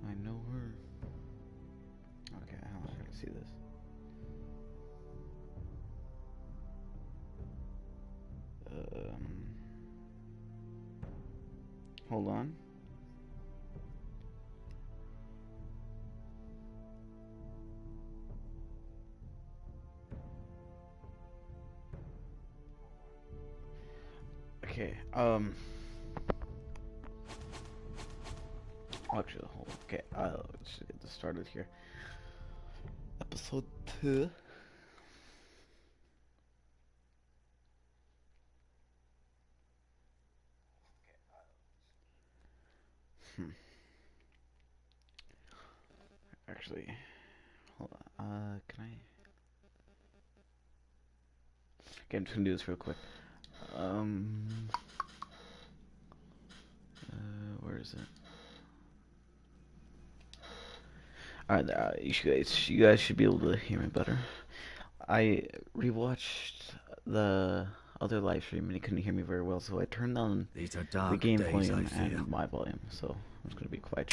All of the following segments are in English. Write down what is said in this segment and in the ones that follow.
I know her. Okay, how am I gonna see this? Hold on. Okay, actually, hold on. Okay, let's get this started here. Episode 2. Hmm. Actually, hold on. Can I? Okay, I'm just gonna do this real quick. Um, where is it? Alright, you guys should be able to hear me better. I rewatched the other live stream and it couldn't hear me very well, so I turned down These are the dark game days, volume I fear. and my volume, so I'm just gonna be quiet.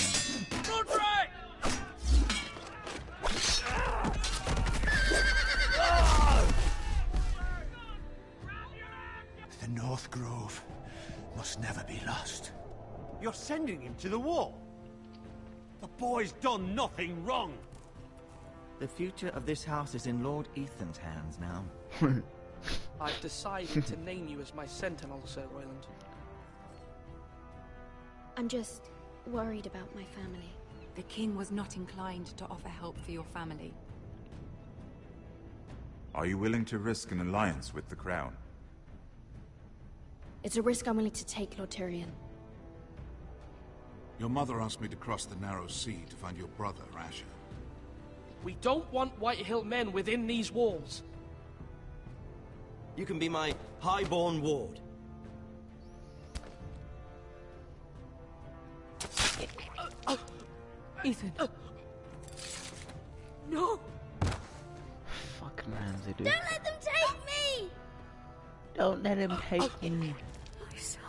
The North Grove must never be lost. You're sending him to the war? The boy's done nothing wrong. The future of this house is in Lord Ethan's hands now. I've decided to name you as my sentinel, Sir Royland. I'm just worried about my family. The king was not inclined to offer help for your family. Are you willing to risk an alliance with the Crown? It's a risk I'm willing to take, Lord Tyrion. Your mother asked me to cross the narrow sea to find your brother, Asher. We don't want Whitehill men within these walls. You can be my highborn ward. Ethan. No! Fucking Ramsay, dude. Don't let them take me! Don't let him take me. My son.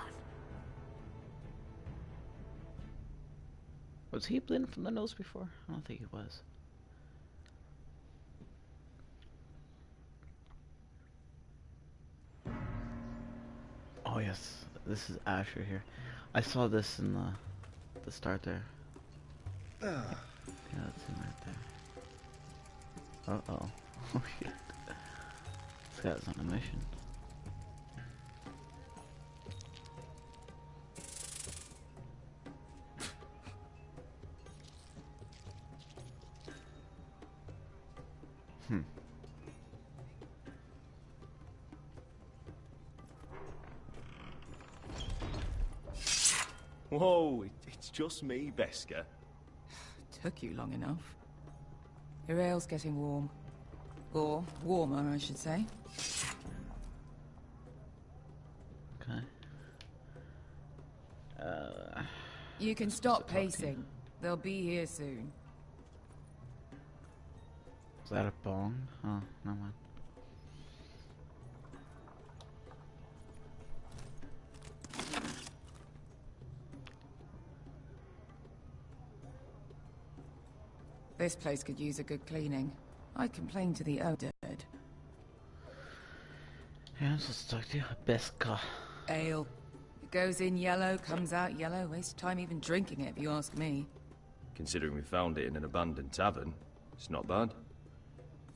Was he bleeding from the nose before? I don't think he was. Oh yes, this is Asher here. I saw this in the start there. Yeah, that's him right there. Uh-oh. Oh shit. This guy's on a mission. Whoa, it's just me, Beskar. Took you long enough. Your ale's getting warm. Or warmer, I should say. Okay. You can stop pacing. They'll be here soon. Is that a bong? Oh, never mind. This place could use a good cleaning. I complained to the dead. Yeah, I'm just talking to you. Beskar. Ale. It goes in yellow, comes out yellow. Waste time even drinking it, if you ask me. Considering we found it in an abandoned tavern, it's not bad.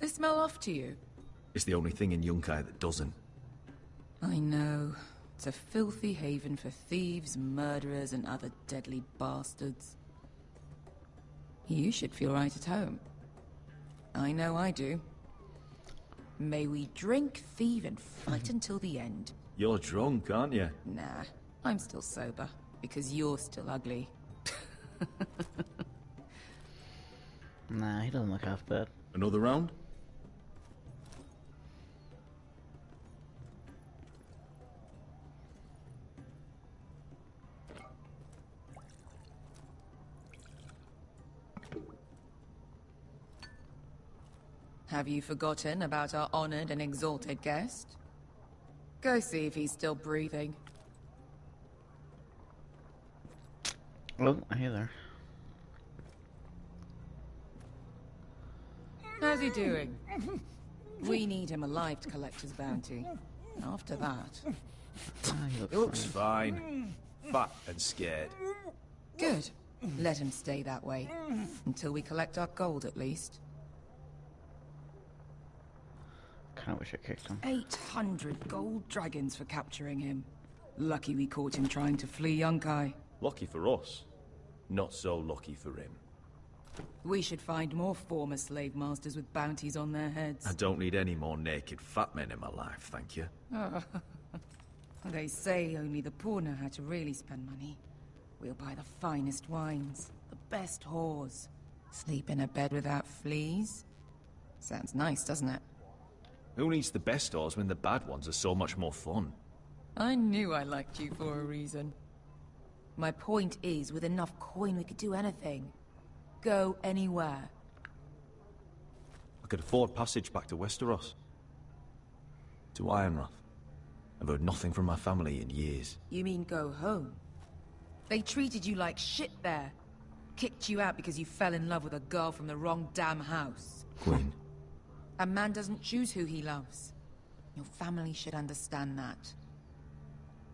They smell off to you. It's the only thing in Yunkai that doesn't. I know. It's a filthy haven for thieves, murderers, and other deadly bastards. You should feel right at home. I know I do. May we drink, thieve, and fight until the end. You're drunk, aren't you? Nah, I'm still sober, because you're still ugly. Nah, he doesn't look half bad. Another round? Have you forgotten about our honored and exalted guest? Go see if he's still breathing. Oh, hey there. How's he doing? We need him alive to collect his bounty. After that... He looks fine. Fat and scared. Good. Let him stay that way. Until we collect our gold, at least. Kinda wish I kicked him. 800 gold dragons for capturing him. Lucky we caught him trying to flee Yunkai. Lucky for us. Not so lucky for him. We should find more former slave masters with bounties on their heads. I don't need any more naked fat men in my life, thank you. They say only the poor know how to really spend money. We'll buy the finest wines, the best whores. Sleep in a bed without fleas? Sounds nice, doesn't it? Who needs the best whores when the bad ones are so much more fun? I knew I liked you for a reason. My point is, with enough coin we could do anything. Go anywhere. I could afford passage back to Westeros. To Ironrath. I've heard nothing from my family in years. You mean go home? They treated you like shit there. Kicked you out because you fell in love with a girl from the wrong damn house. Queen. A man doesn't choose who he loves. Your family should understand that.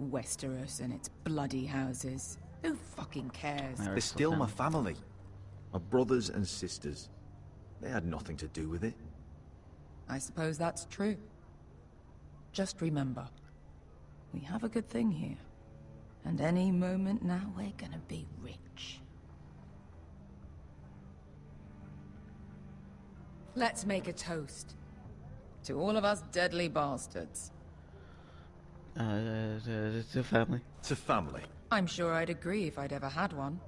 Westeros and its bloody houses. Who fucking cares? They're still my family. My brothers and sisters. They had nothing to do with it. I suppose that's true. Just remember, we have a good thing here. And any moment now, we're gonna be rich. Let's make a toast. To all of us deadly bastards. To family. To family. I'm sure I'd agree if I'd ever had one.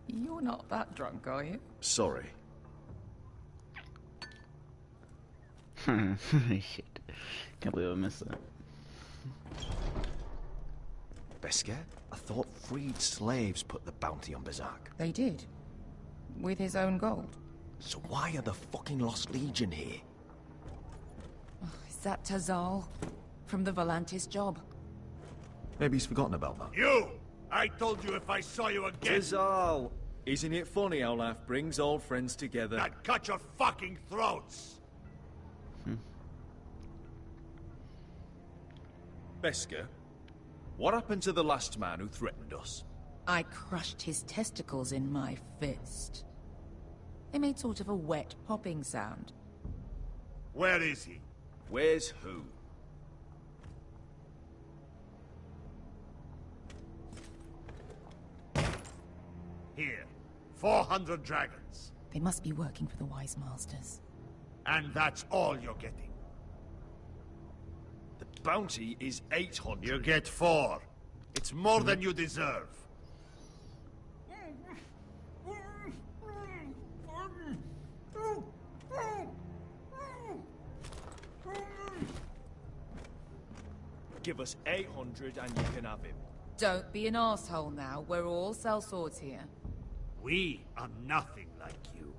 You're not that drunk, are you? Sorry. Shit. Can't believe I missed that. Beskar? I thought freed slaves put the bounty on Berserk. They did. With his own gold. So why are the fucking Lost Legion here? Is that Tazal? From the Volantis job? Maybe he's forgotten about that. You! I told you if I saw you again... Tazal! Isn't it funny how life brings old friends together? I'd cut your fucking throats! Beskar, what happened to the last man who threatened us? I crushed his testicles in my fist. They made sort of a wet popping sound. Where is he? Where's who? Here. 400 dragons. They must be working for the Wise Masters. And that's all you're getting. The bounty is 800. You get 4. It's more than you deserve. Give us 800 and you can have him. Don't be an asshole now. We're all sellswords here. We are nothing like you.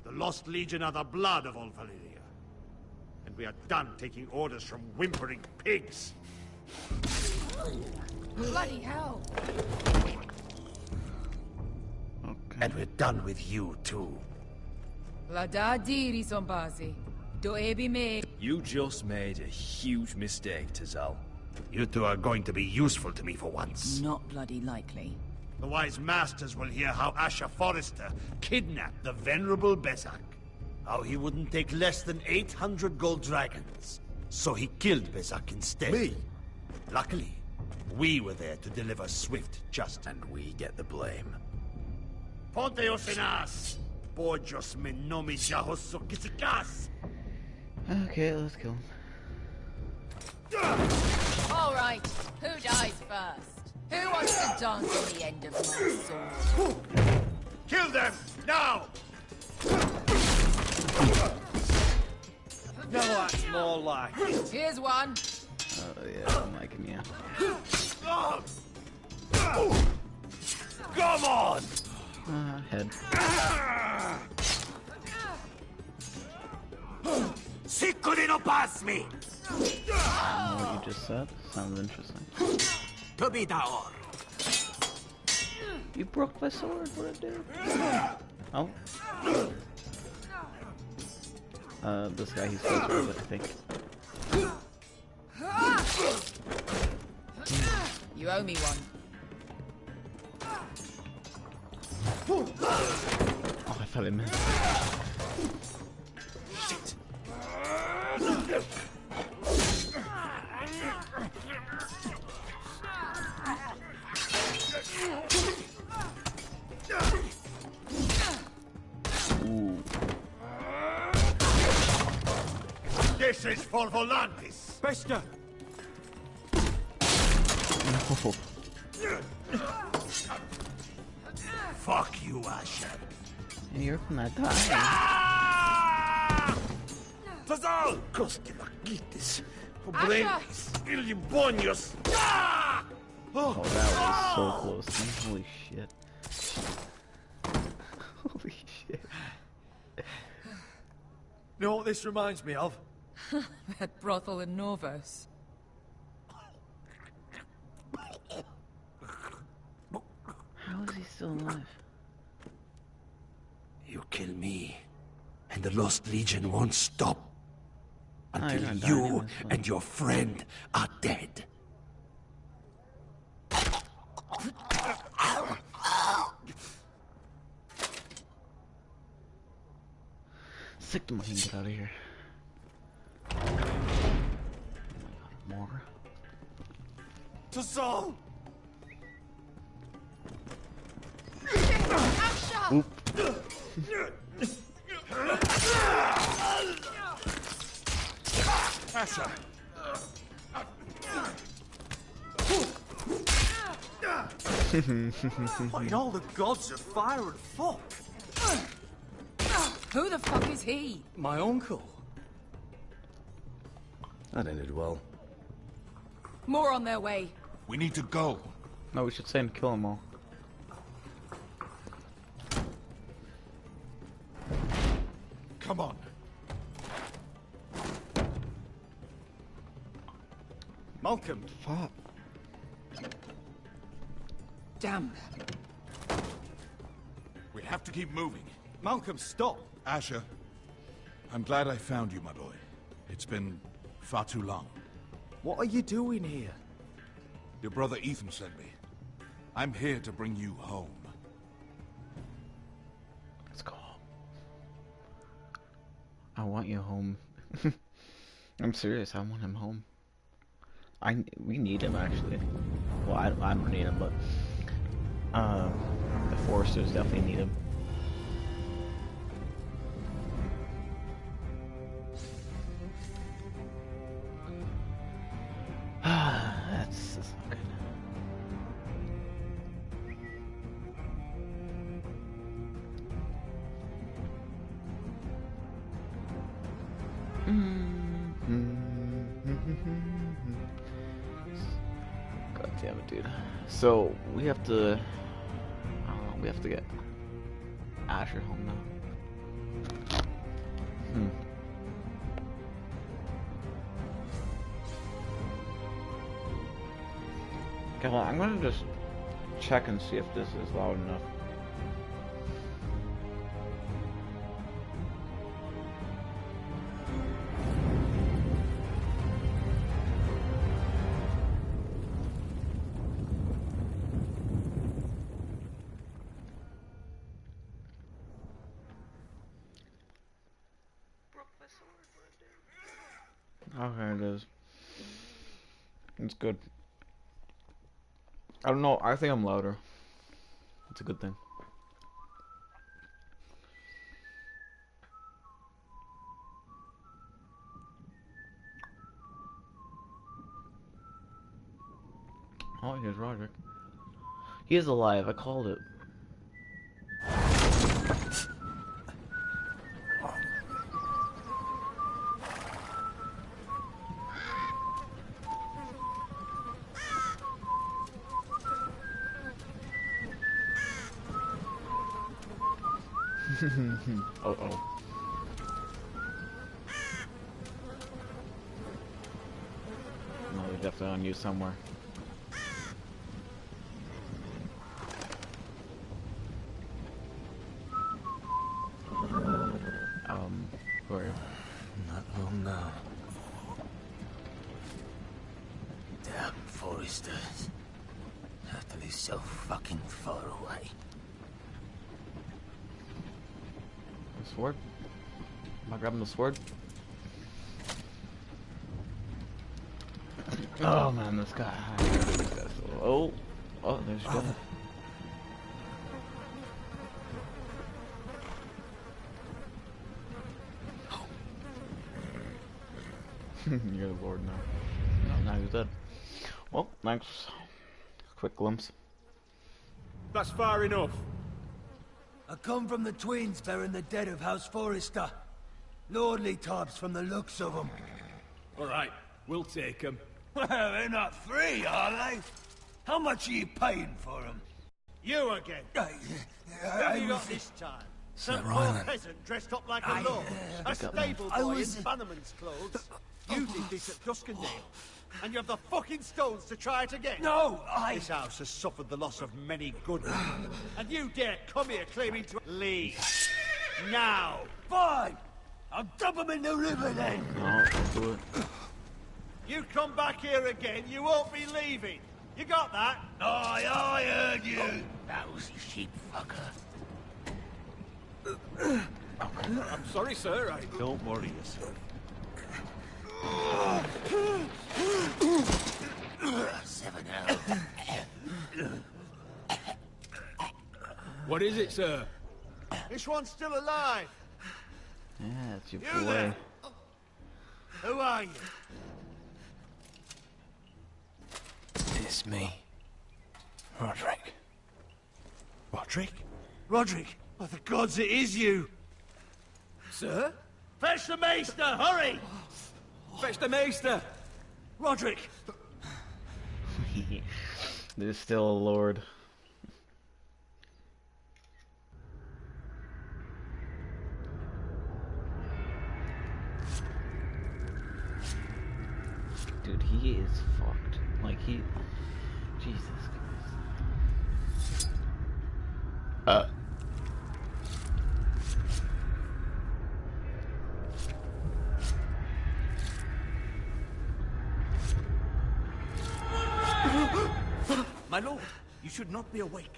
The Lost Legion are the blood of all Valyria. And we are done taking orders from whimpering pigs. Bloody hell! Okay. And we're done with you, too. Lada diri sombazi. Do ebi me. You just made a huge mistake, Tazal. You two are going to be useful to me for once. Not bloody likely. The Wise Masters will hear how Asher Forrester kidnapped the venerable Bezzak. How he wouldn't take less than 800 gold dragons. So he killed Bezzak instead. Me? Luckily, we were there to deliver swift justice. And we get the blame. Ponteos en as! Bojos me nomi jahoso kisikas! Okay, let's kill him. All right, who dies first? Who wants to dance on the end of my sword? Kill them, now! No, that's more like it. Here's one. Oh yeah, I'm liking you. Come on! Head. Sicuri no pass me! I don't know what you just said. Sounds interesting. Tubidaor. You broke my sword. What did I do? Oh. This guy, he's close with it, I think. You owe me one. Oh, I thought I missed. Shit. Ooh. This is for Volantis. Bester. No. Fuck you, Asher. You're not dying. Tazal! Kosti lakitis. Obrenis. Ilimbonios. Oh, that was so close, man. Holy shit. Holy shit. You know what this reminds me of? That brothel in Norvos. How is he still alive? You kill me, and the Lost Legion won't stop until you're not you dying, and your friend are dead. Sick to my hand, get out of here. Oh my god, more. Tazal! Oop. Asher! What in all the gods of fire and fuck? Who the fuck is he? My uncle. That ended well. More on their way. We need to go. No, we should say and kill them all. Come on. Malcolm. Fuck. Damn. We have to keep moving. Malcolm, stop. Asher, I'm glad I found you, my boy. It's been far too long. What are you doing here? Your brother Ethan sent me. I'm here to bring you home. Let's go home. I want you home. I'm serious, I want him home. We need him, actually. Well, I don't need him, but the Foresters definitely need him. That's not good. God damn it, dude. So we have to. I don't know. We have to get Asher home now. Okay, well, I'm gonna just check and see if this is loud enough. Okay, it is. It's good. I don't know, I think I'm louder. It's a good thing. Oh, here's Roderick. He is alive, I called it. Uh-oh. definitely on you somewhere. Who are you? Not long now. Damn Foresters. Utterly so fucking far away. The sword? Am I grabbing the sword? Oh man, this guy. Oh, there's your gun. You're the lord now. No, now he's dead. Well, thanks. Quick glimpse. That's far enough. I come from the twins bearing the dead of House Forrester. Lordly tops from the looks of them. All right, we'll take them. Well, they're not free, are they? How much are you paying for them? You again. What have you got this time? Some poor Ryland. peasant dressed up like a lord. A stable boy in Bannerman's clothes. You did this at Duskendale. And you have the fucking stones to try it again? No, This house has suffered the loss of many good men. And you dare come here claiming to leave. Now. Fine! I'll dump them in the river then! No, don't do it. You come back here again, you won't be leaving. You got that? Aye, I heard you! Lousy sheep fucker. I'm sorry, sir. Don't worry yourself. Seven out. What is it, sir? This one's still alive. Yeah, it's your You boy. there? Who are you? It's me. Roderick. Roderick? Roderick? Oh, the gods, it is you. Sir? Fetch the maester, hurry! Fetch the maester! Roderick! There's still a lord. Dude, he is fucked. Like, Jesus Christ. My lord, you should not be awake.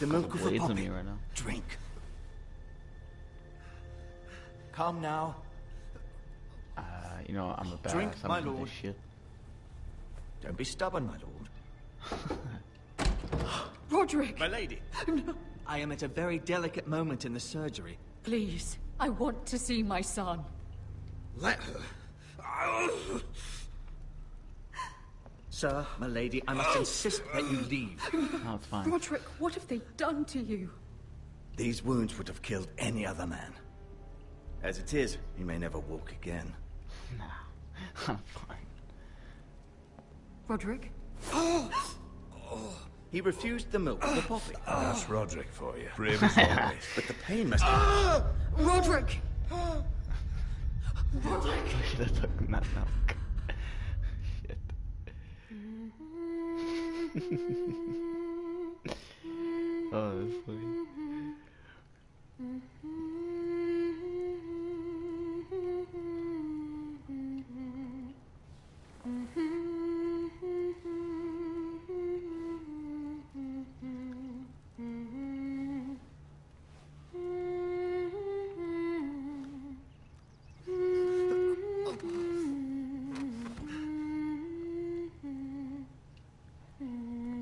The milk of the blades on poppy. me right now. Drink. Calm now. You know, I'm a badass. Drink, I'm my gonna do lord. this shit. Don't be stubborn, my lord. Roderick! My lady. No. I am at a very delicate moment in the surgery. Please, I want to see my son. Let her. Sir, my lady, I must insist that you leave. No, it's fine. Roderick, what have they done to you? These wounds would have killed any other man. As it is, he may never walk again. Nah, I'm fine. Roderick? He refused the milk of the poppy. That's Roderick for you. Brave as always. But the pain must... Roderick! Roderick! Should have taken that milk. Shit. Oh, that's funny.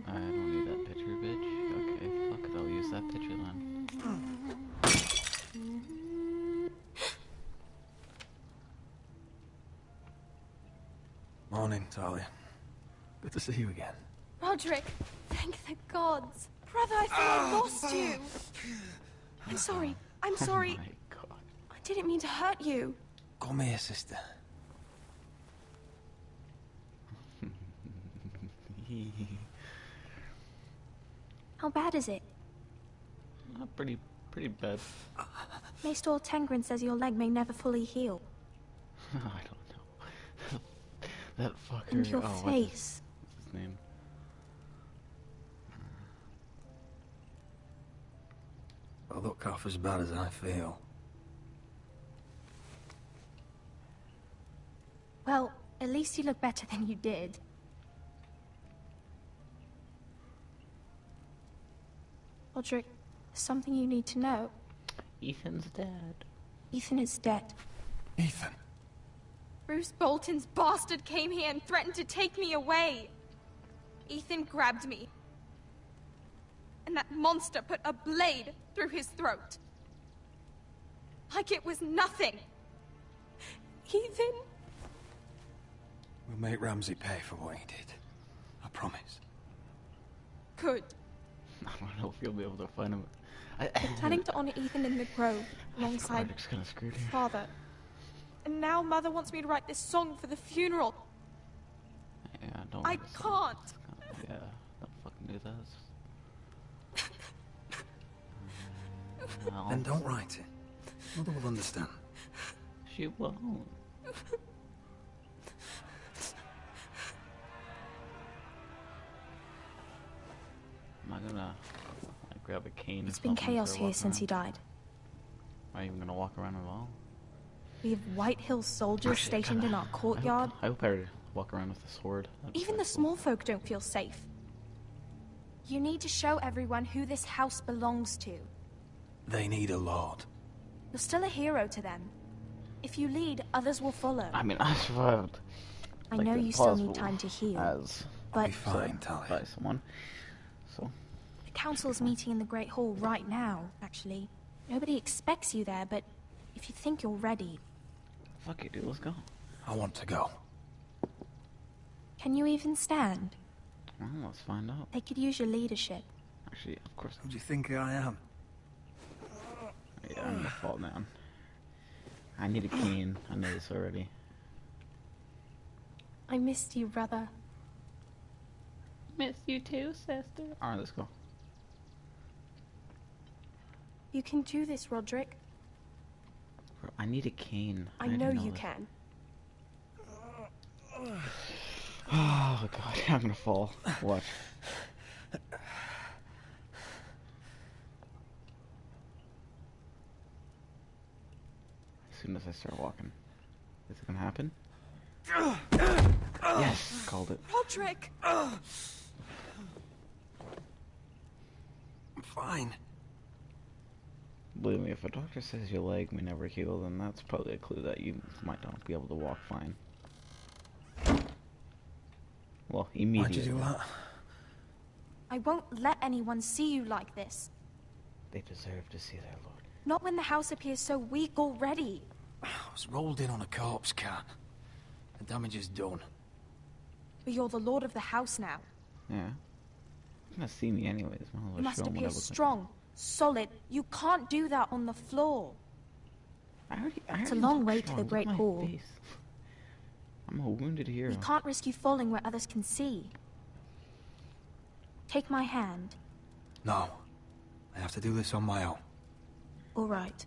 I don't need that picture, bitch. Okay, fuck it, I'll use that picture then. Morning, Talia. Good to see you again. Roderick, thank the gods. Brother, I thought I lost you. I'm sorry. I'm sorry. Oh my god. I didn't mean to hurt you. Call me a sister. How bad is it? Pretty bad. Maester Tengrin says your leg may never fully heal. I don't know. That fucker. And your what's face. his name? I'll look half as bad as I feel. Well, at least you look better than you did. Roderick, there's something you need to know. Ethan's dead. Ethan is dead. Ethan. Bruce Bolton's bastard came here and threatened to take me away. Ethan grabbed me. And that monster put a blade through his throat. Like it was nothing. Ethan... We'll make Ramsey pay for what he did. I promise. Good. I don't know if you'll be able to find him. We're planning to honor Ethan in the grove, alongside Roderick's kinda screwed here. Father. And now Mother wants me to write this song for the funeral. Yeah, don't. I can't. Yeah, don't fucking do that. Then don't write it. Mother will understand. She won't. Am I gonna grab a cane? It's been chaos here since he died. Are you even gonna walk around at all? We have White Hill soldiers stationed in our courtyard. I hope I walk around with a sword. Even the small folk don't feel safe. You need to show everyone who this house belongs to. They need a lord. You're still a hero to them. If you lead, others will follow. I mean, I survived. I know you still need time to heal, but be fine, Tali. By someone. So. The council's meeting in the Great Hall right now, actually. Nobody expects you there, but if you think you're ready... Fuck it, dude, let's go. I want to go. Can you even stand? Well, let's find out. They could use your leadership. Actually, of course. Who do you think I am? Yeah, I'm gonna fall down. I need a cane. I know this already. I missed you, brother. Miss you too, sister. Alright, let's go. You can do this, Roderick. Bro, I need a cane. I know you can. Oh god, I'm gonna fall. Watch. As soon as I start walking. Is it gonna happen? Yes, called it. Roderick! I'm fine. Believe me, if a doctor says your leg may never heal, then that's probably a clue that you might not be able to walk fine. Well, immediately. Why'd you do that? I won't let anyone see you like this. They deserve to see their lord. Not when the house appears so weak already. I was rolled in on a corpse cart. The damage is done. But you're the lord of the house now. Yeah. You're gonna see me anyways. You must appear strong, solid. You can't do that on the floor. It's a long way to the Great Hall. I'm a wounded hero. We can't risk you falling where others can see. Take my hand. No. I have to do this on my own. All right.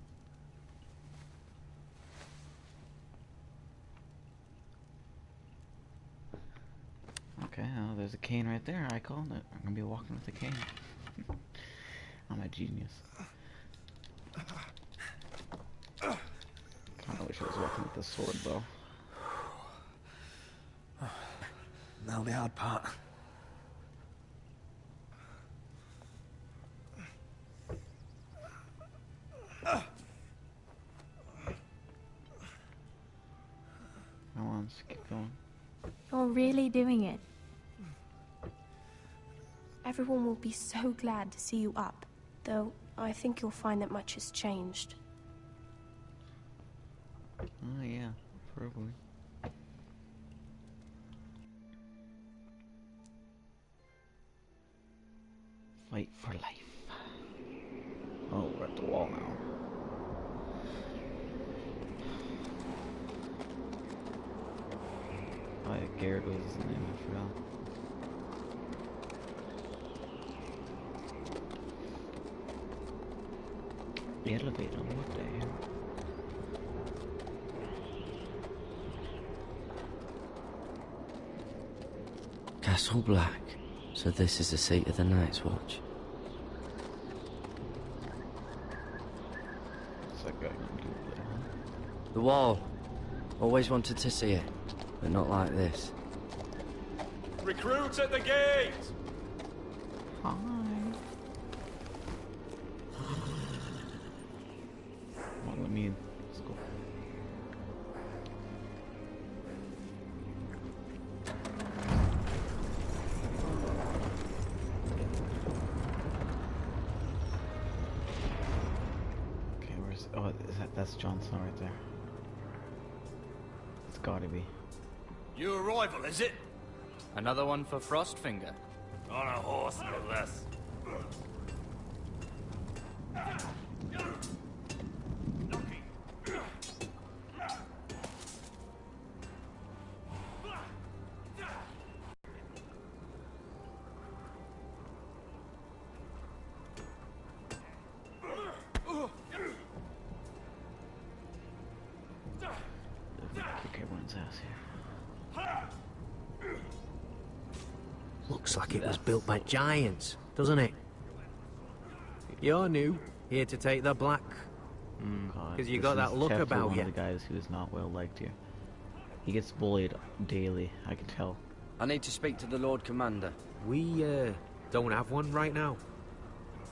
Okay, well, there's a cane right there. I called it. I'm gonna be walking with a cane. I'm a genius. Kinda wish I was walking with the sword, though. Now the hard part. Come on, just keep going. You're really doing it. Everyone will be so glad to see you up. Though, I think you'll find that much has changed. Oh, yeah, probably. Fight for life. Oh, we're at the wall now. Oh, yeah, Garrett was his name, I forgot. The elevator, what the hell? Castle Black. So this is the seat of the Night's Watch. What's that guy gonna do there? The wall. Always wanted to see it, but not like this. Recruits at the gate! Hi. Well, let me... Let's go. Okay, where's... Oh, that's Jon Snow right there. It's gotta be. New arrival, is it? Another one for Frostfinger. On a horse, no less. Kick everyone's ass here. Looks like it was built by giants, doesn't it? You're new, here to take the black. Because you got that look about one you. of the guys who is not well liked here. He gets bullied daily, I can tell. I need to speak to the Lord Commander. We, don't have one right now.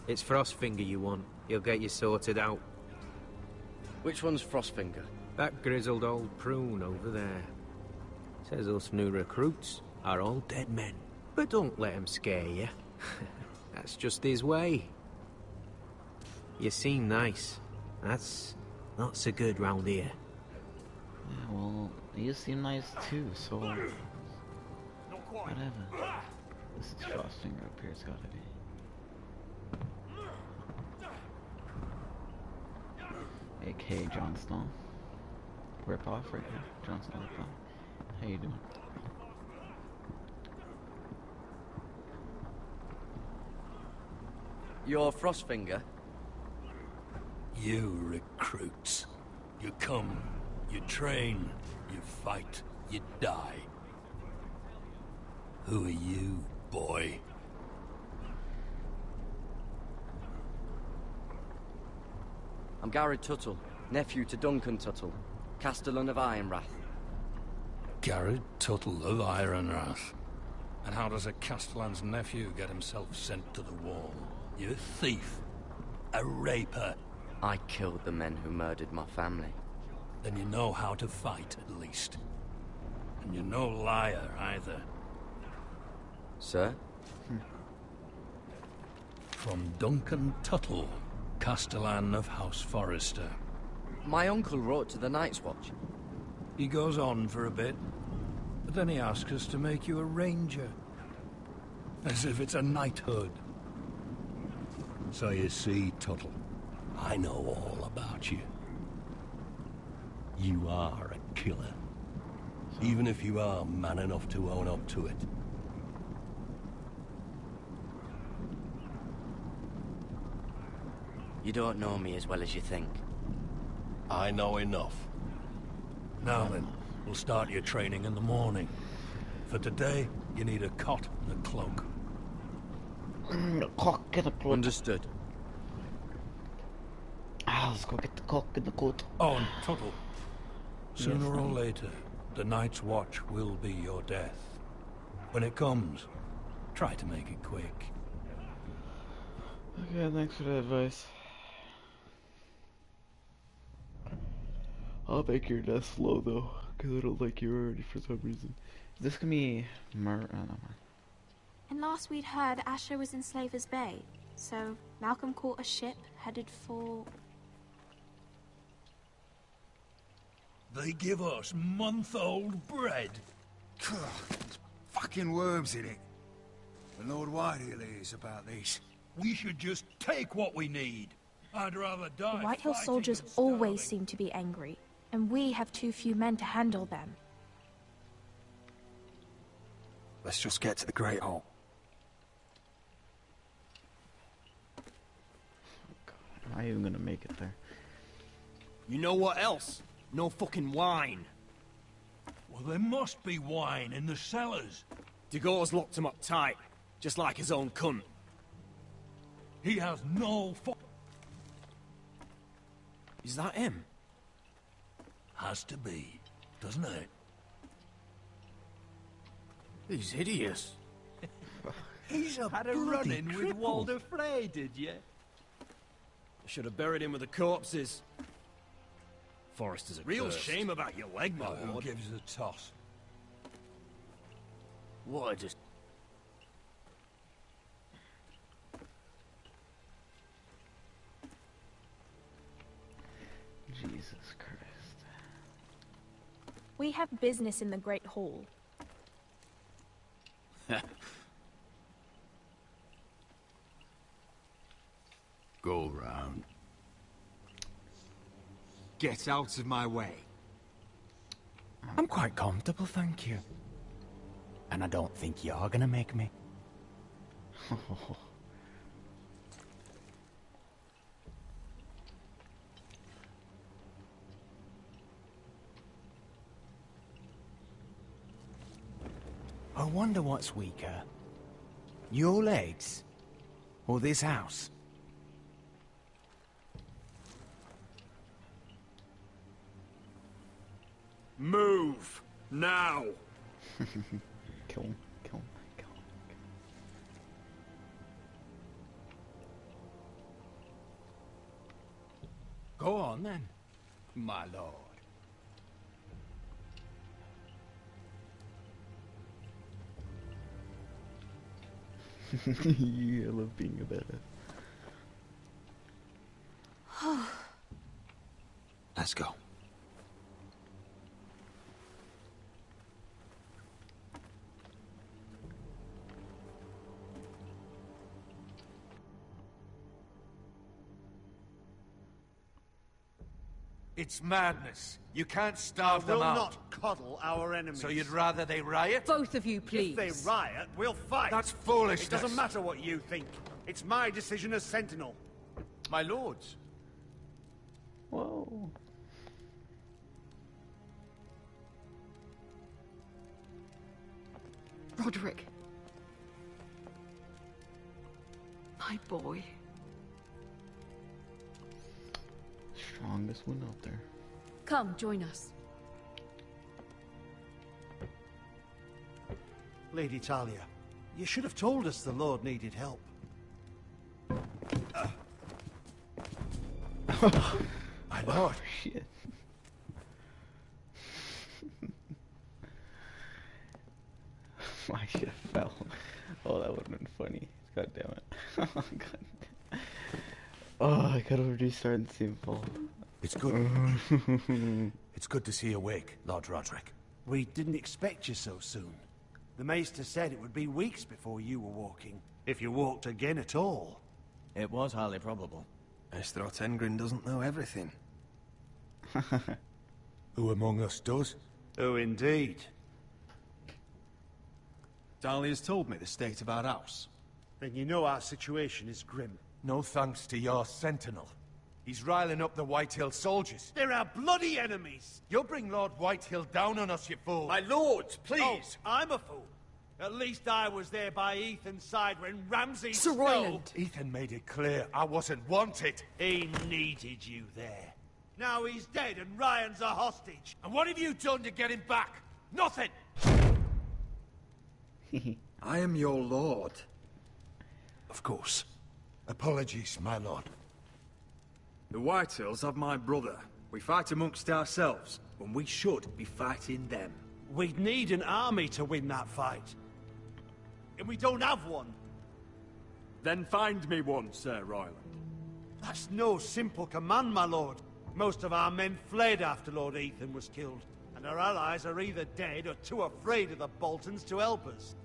It's Frostfinger you want. He'll get you sorted out. Which one's Frostfinger? That grizzled old prune over there. Says us new recruits are all dead men. But don't let him scare you. That's just his way. You seem nice. That's not so good round here. Yeah, well, you seem nice too, so... Whatever. This is Frostfinger up here, it's gotta be. A.K.A. Jon Snow. Rip off right here. Jon Snow rip off. How you doing? You're Frostfinger? You recruits. You come, you train, you fight, you die. Who are you, boy? I'm Garrett Tuttle, nephew to Duncan Tuttle, Castellan of Ironrath. Garrett Tuttle of Ironrath. And how does a Castellan's nephew get himself sent to the wall? You thief. A raper. I killed the men who murdered my family. Then you know how to fight, at least. And you're no liar, either. Sir? From Duncan Tuttle, Castellan of House Forrester. My uncle wrote to the Night's Watch. He goes on for a bit, but then he asks us to make you a ranger. As if it's a knighthood. So you see, Tuttle, I know all about you. You are a killer. Even if you are man enough to own up to it. You don't know me as well as you think. I know enough. Now then, we'll start your training in the morning. For today, you need a cot and a cloak. Cock and a cloak. Understood. Let's go get the cock and the coat. Oh, and Tuttle. Sooner or later, the Night's Watch will be your death. When it comes, try to make it quick. Okay, thanks for the advice. I'll make your death slow though, because I don't like you already for some reason. Is this gonna be no. And last we'd heard, Asher was in Slaver's Bay, so Malcolm caught a ship headed for... They give us month-old bread. There's fucking worms in it. The Lord Whitehill is about these. We should just take what we need. I'd rather die. The Whitehill soldiers always seem to be angry, and we have too few men to handle them. Let's just get to the Great Hall. Am I even gonna make it there? You know what else? No fucking wine. Well, there must be wine in the cellars. Degor's locked him up tight, just like his own cunt. He has no Is that him? Has to be, doesn't it? He's hideous. He's Had a run-in with Walder Frey, did you? I should have buried him with the corpses. Forrester's a Real curse. shame about your leg, my Who lord. gives a toss? What a just... Jesus Christ. We have business in the Great Hall. Go round. Get out of my way. I'm quite comfortable, thank you. And I don't think you're gonna make me. I wonder what's weaker. Your legs? Or this house? Move! Now! Kill him, kill him, kill him. Go on then, my lord. Yeah, I love being a badass. Let's go. It's madness. You can't starve them We'll out. not coddle our enemies. So you'd rather they riot? Both of you, please. If they riot, we'll fight. That's foolishness. It doesn't matter what you think. It's my decision as Sentinel. My lords. Whoa. Roderick. My boy. Strongest one out there. Come, join us. Lady Talia, you should have told us the Lord needed help. My lord. Shit. I should have fell. Oh, that would have been funny. God damn it. Oh, God. Oh, I could have restarted the scene full. It's good. It's good to see you awake, Lord Roderick. We didn't expect you so soon. The Maester said it would be weeks before you were walking, if you walked again at all. It was highly probable. Maester Otengrin doesn't know everything. Who among us does? Oh, indeed. Dahlia's told me the state of our house. Then you know our situation is grim. No thanks to your sentinel. He's riling up the Whitehill soldiers. They're our bloody enemies! You'll bring Lord Whitehill down on us, you fool! My lords, please! Oh, I'm a fool. At least I was there by Ethan's side when Ramsay Sir stole... Royland. Ethan made it clear I wasn't wanted. He needed you there. Now he's dead and Ryan's a hostage. And what have you done to get him back? Nothing! I am your lord. Of course. Apologies, my lord. The Whitehills have my brother. We fight amongst ourselves, when we should be fighting them. We'd need an army to win that fight. And we don't have one. Then find me one, Sir Royland. That's no simple command, my lord. Most of our men fled after Lord Ethan was killed, and our allies are either dead or too afraid of the Boltons to help us.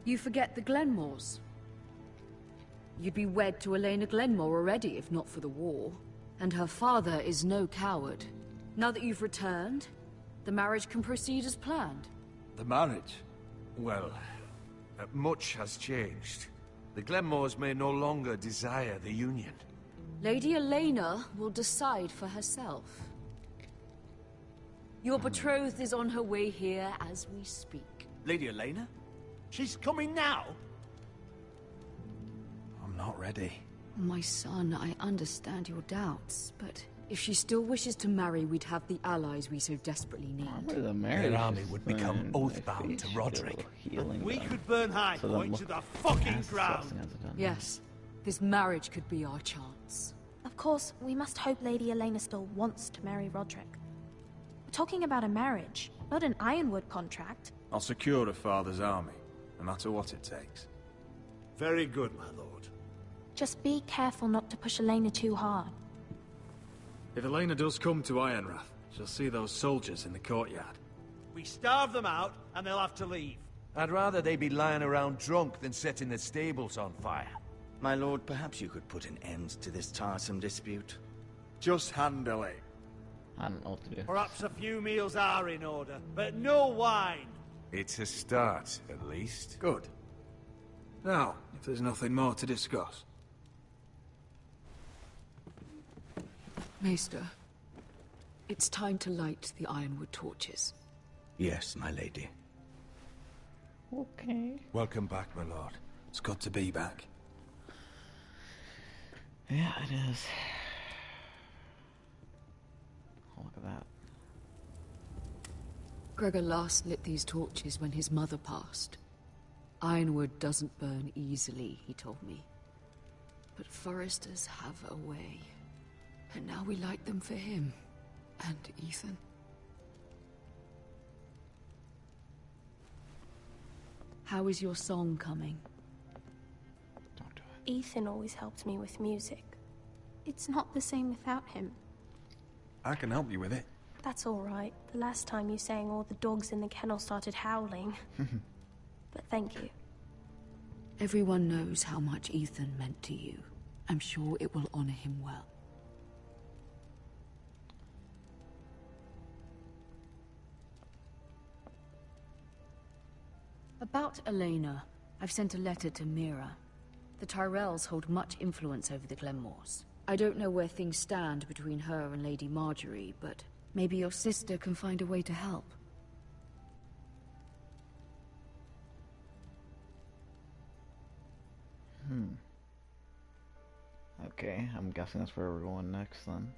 You forget the Glenmores. You'd be wed to Elena Glenmore already, if not for the war. And her father is no coward. Now that you've returned, the marriage can proceed as planned. The marriage? Well, much has changed. The Glenmores may no longer desire the union. Lady Elena will decide for herself. Your betrothed is on her way here as we speak. Lady Elena? She's coming now? I'm not ready. My son, I understand your doubts, but if she still wishes to marry, we'd have the allies we so desperately need. Their army would become oath-bound to Roderick. We could burn High Point to the fucking ground! Yes, this marriage could be our chance. Of course, we must hope Lady Elena still wants to marry Roderick. We're talking about a marriage, not an Ironwood contract. I'll secure her father's army, no matter what it takes. Very good, my lord. Just be careful not to push Elena too hard. If Elena does come to Ironrath, she'll see those soldiers in the courtyard. We starve them out, and they'll have to leave. I'd rather they be lying around drunk than setting the stables on fire. My lord, perhaps you could put an end to this tiresome dispute. Just handle it. I don't know what to do. Perhaps a few meals are in order, but no wine. It's a start, at least. Good. Now, if there's nothing more to discuss. Maester, it's time to light the Ironwood torches. Yes, my lady. Okay. Welcome back, my lord. It's good to be back. Yeah, it is. Oh, look at that. Gregor last lit these torches when his mother passed. Ironwood doesn't burn easily, he told me. But foresters have a way. And now we light them for him. And Ethan. How is your song coming? Ethan always helps me with music. It's not the same without him. I can help you with it. That's all right. The last time you sang, all the dogs in the kennel started howling. But thank you. Everyone knows how much Ethan meant to you. I'm sure it will honor him well. About Elena, I've sent a letter to Mira. The Tyrells hold much influence over the Glenmores. I don't know where things stand between her and Lady Marjorie, but maybe your sister can find a way to help. Okay, I'm guessing that's where we're going next then.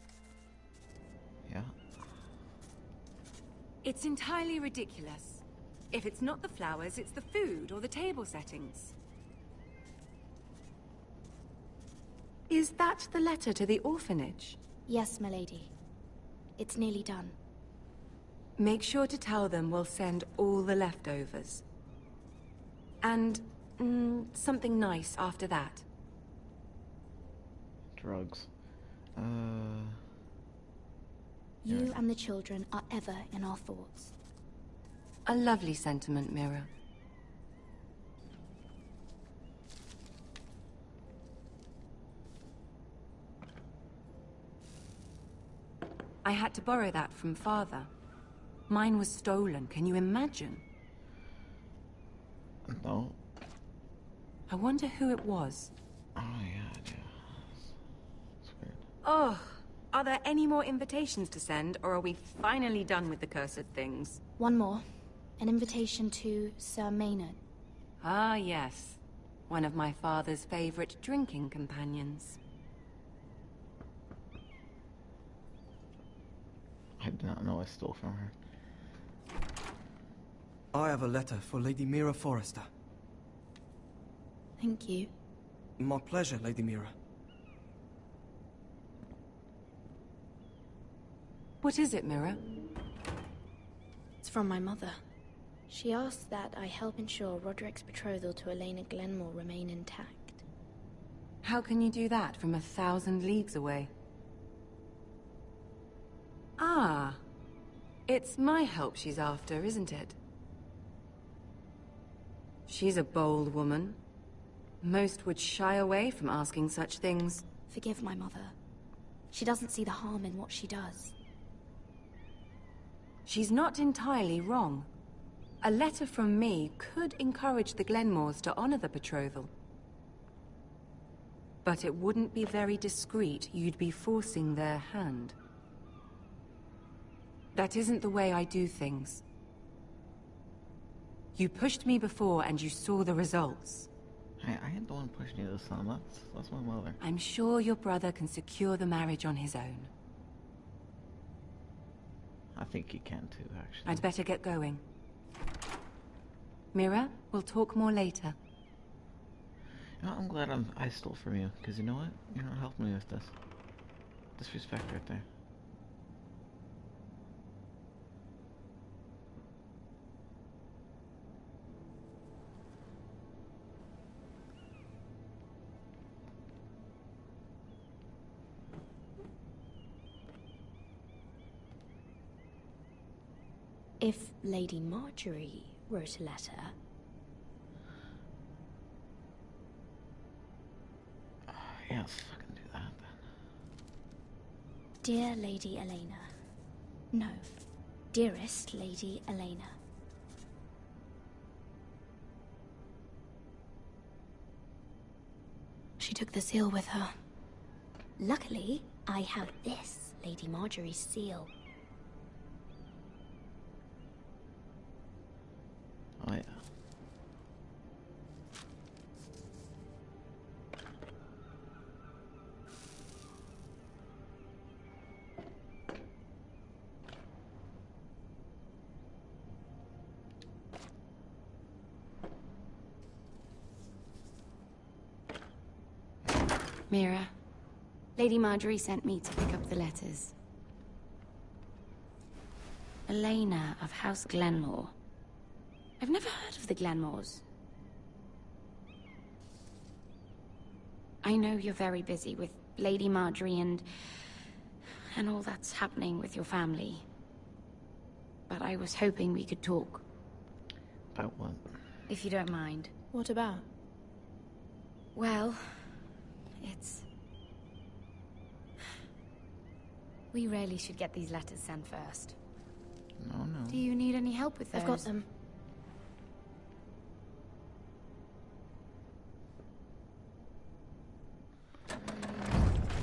Yeah. It's entirely ridiculous. If it's not the flowers, it's the food or the table settings. Is that the letter to the orphanage? Yes, my lady. It's nearly done. Make sure to tell them we'll send all the leftovers. And, something nice after that. Drugs. You and the children are ever in our thoughts. A lovely sentiment, Mira. I had to borrow that from Father. Mine was stolen, can you imagine? No. I wonder who it was. Oh, yeah, yeah. It's weird. Oh, are there any more invitations to send, or are we finally done with the cursed things? One more. An invitation to Sir Maynard. Ah, yes. One of my father's favorite drinking companions. I did not know I stole from her. I have a letter for Lady Mira Forrester. Thank you. My pleasure, Lady Mira. What is it, Mira? It's from my mother. She asks that I help ensure Roderick's betrothal to Elena Glenmore remain intact. How can you do that from 1,000 leagues away? Ah, it's my help she's after, isn't it? She's a bold woman. Most would shy away from asking such things. Forgive my mother. She doesn't see the harm in what she does. She's not entirely wrong. A letter from me could encourage the Glenmores to honor the betrothal. But it wouldn't be very discreet. You'd be forcing their hand. That isn't the way I do things. You pushed me before and you saw the results. Hey, I ain't the one pushing you, son. That's my mother. I'm sure your brother can secure the marriage on his own. I think he can too, actually. I'd better get going. Mira, we'll talk more later. You know, I'm glad I stole from you, because you know what? You're not helping me with this. Disrespect right there. If Lady Marjorie wrote a letter... Yes, I can do that then. Dear Lady Elena. No. Dearest Lady Elena. She took the seal with her. Luckily, I have this, Lady Marjorie's seal. Oh yeah. Mira, Lady Marjorie sent me to pick up the letters. Elena of House Glenmore. I've never heard of the Glenmores. I know you're very busy with Lady Marjorie and all that's happening with your family. But I was hoping we could talk. About what? If you don't mind. What about? Well, it's... We really should get these letters sent first. No, no. Do you need any help with those? I've got them.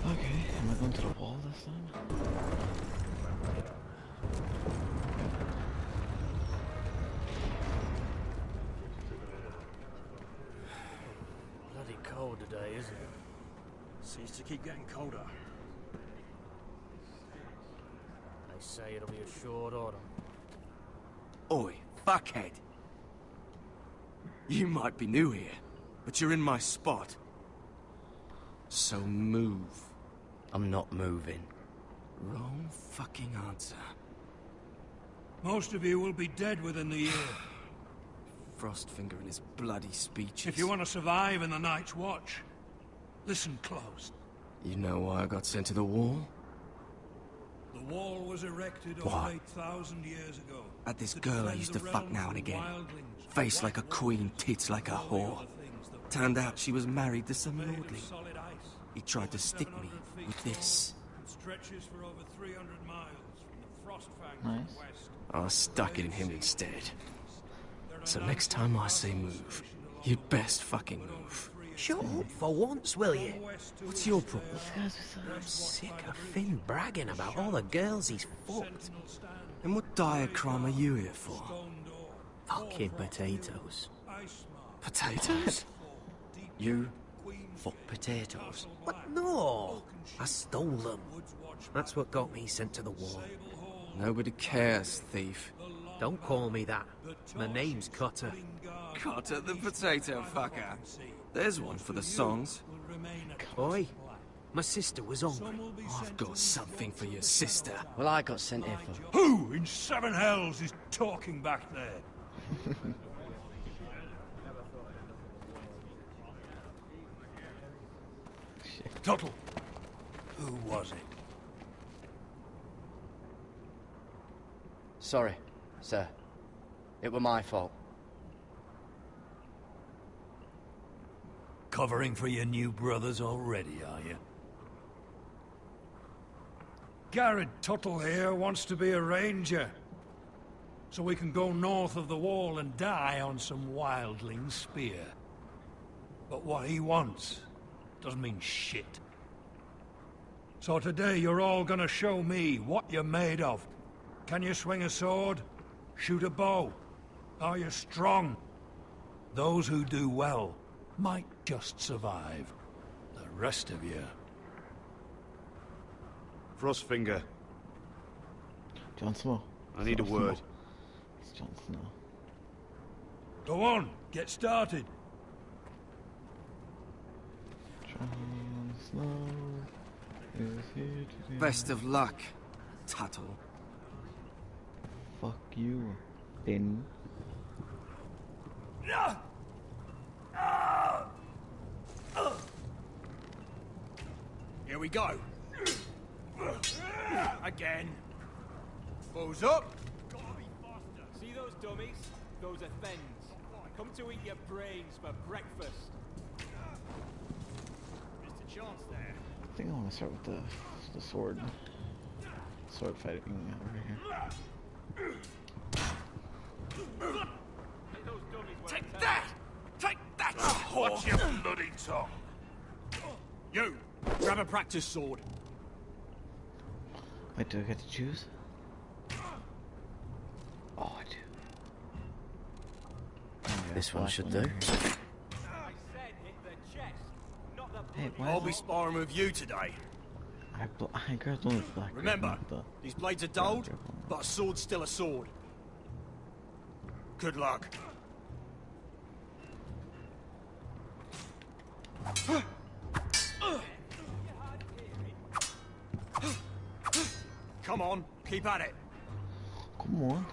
Okay, am I going to the wall this time? Bloody cold today, isn't it? Seems to keep getting colder. They say it'll be a short autumn. Oi, fuckhead. You might be new here, but you're in my spot. So move. I'm not moving. Wrong fucking answer. Most of you will be dead within the year. Frostfinger and his bloody speeches. If you want to survive in the Night's Watch, listen close. You know why I got sent to the wall? The wall was erected Why? over 8,000 years ago. At this girl I used to fuck now and again. Face like a queen, tits like a whore. Turned out she was married to some lordling. He tried to stick me with this. Stretches for over 300 miles from the Frostfang Nice. west. I stuck it in him instead. So next time I say move, you'd best fucking move. Shut up for once, will you? What's your problem? I'm sick of Finn bragging about all the girls he's fucked. And what diagram are you here for? Fucking potatoes. Potatoes? You fuck potatoes. What? No! I stole them. That's what got me sent to the wall. Nobody cares, thief. Don't call me that. My name's Cotter. Cotter the potato fucker. There's one for the songs. Oi, my sister was hungry. I've got something for your sister. Well, I got sent here for... Who in seven hells is talking back there? Tuttle. Who was it? Sorry, sir. It were my fault. Covering for your new brothers already, are you? Garrett Tuttle here wants to be a ranger. So we can go north of the wall and die on some wildling spear. But what he wants doesn't mean shit. So today you're all gonna show me what you're made of. Can you swing a sword? Shoot a bow? Are you strong? Those who do well might just survive. The rest of you... Frostfinger. Jon Snow. I need a word. It's Jon Snow. Go on, get started. Jon Snow is here today. Best of luck, Tuttle. Fuck you, Ben. Here we go. Again. Bows up. See those dummies? Those are Thens. Come to eat your brains for breakfast. Mr. Chance there. I think I want to start with the sword. Sword fighting over here. Take that! Take that! Watch your bloody tongue! You! Grab a practice sword. Wait, do I get to choose? Oh, I do. This one should do. Hey, I'll be sparring with you today. I grabbed one of the black. Remember, these blades are dulled, but a sword's still a sword. Good luck. Come on, keep at it. Come on.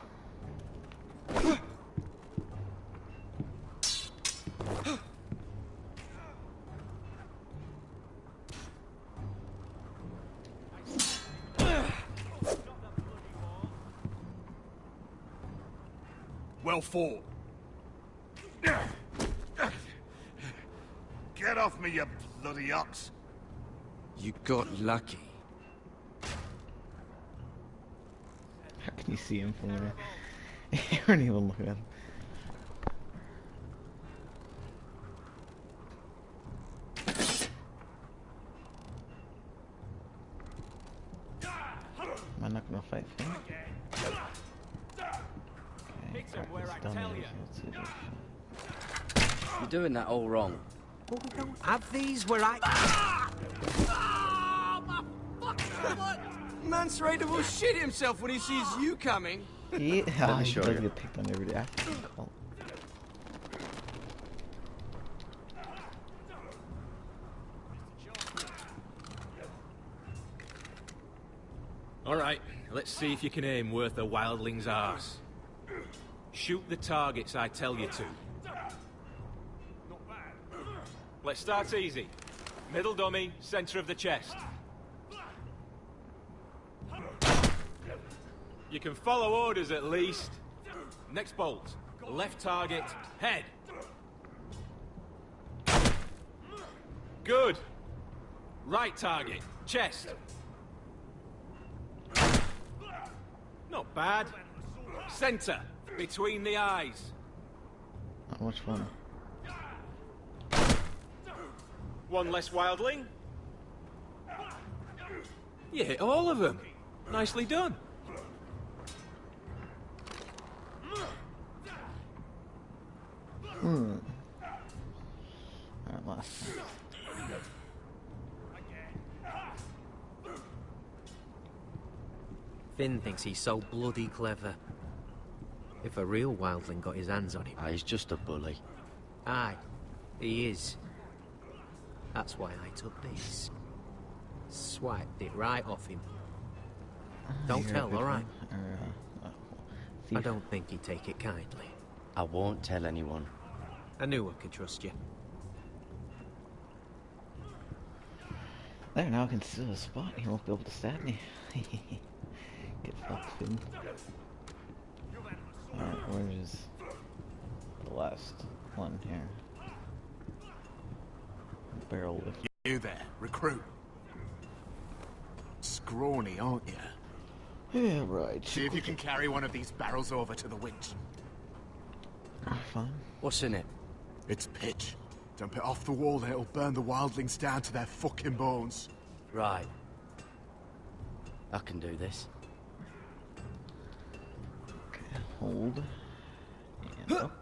Well fought. Get off me, you bloody ox. You got lucky. How can you see him from there? You weren't even looking at him. Am I not gonna fight for him? Okay, practice dummies. You're doing that all wrong. Oh, we don't have these where I... Mance Rayder will shit himself when he sees you coming. He does get picked on every day after the call. Alright, let's see if you can aim worth a wildling's arse. Shoot the targets I tell you to. Let's start easy. Middle dummy, center of the chest. You can follow orders at least. Next bolt. Left target, head. Good. Right target, chest. Not bad. Center, between the eyes. Not much fun. One less wildling. You hit all of them. Nicely done. Alright, last time. Finn thinks he's so bloody clever. If a real wildling got his hands on him... He's just a bully. Aye, he is. That's why I took this. Swiped it right off him. Don't tell, alright? I don't think he'd take it kindly. I won't tell anyone. I knew I could trust you. There, now I can steal a spot. He won't be able to stab me. Get fucked, Finn. Alright, where's the last one here? Barrel with You there, recruit. Scrawny, aren't you? Yeah, right. See if you can carry one of these barrels over to the winch. Fine. What's in it? It's pitch. Dump it off the wall and it'll burn the wildlings down to their fucking bones. Right. I can do this. Hold. And up.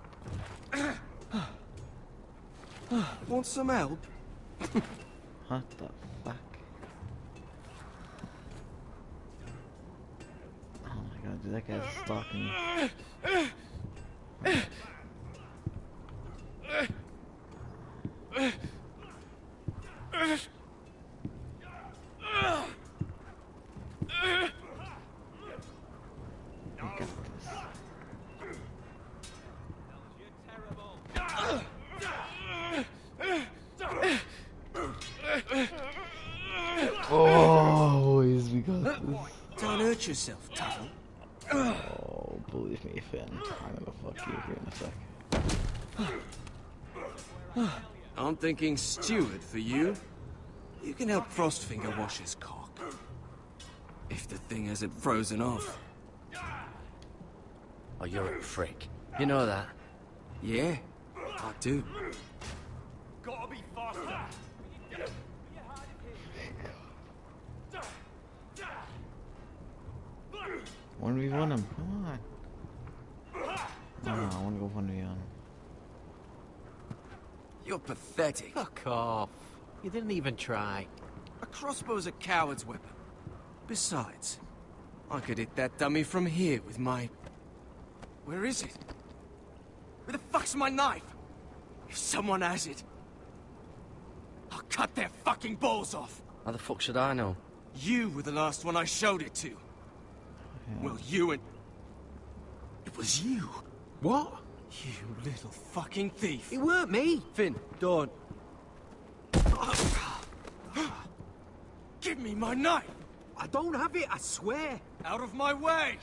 Want some help? What the fuck? Oh my god, dude, that guy's stalking me. Oh, boys, we got this. Don't hurt yourself, Tuttle. Oh, believe me, Finn. I'm gonna fuck you here in a sec. I'm thinking steward for you. You can help Frostfinger wash his cock. If the thing hasn't frozen off. Oh, you're a freak. You know that? Yeah, I do. Gotta be faster. 1v1 him, come on. No, I wanna go 1v1. You're pathetic. Fuck off. You didn't even try. A crossbow's a coward's weapon. Besides, I could hit that dummy from here with my... Where is it? Where the fuck's my knife? If someone has it, I'll cut their fucking balls off. How the fuck should I know? You were the last one I showed it to. Well, you and... It was you. What? You little fucking thief. It weren't me. Finn, don't. Give me my knife. I don't have it, I swear. Out of my way.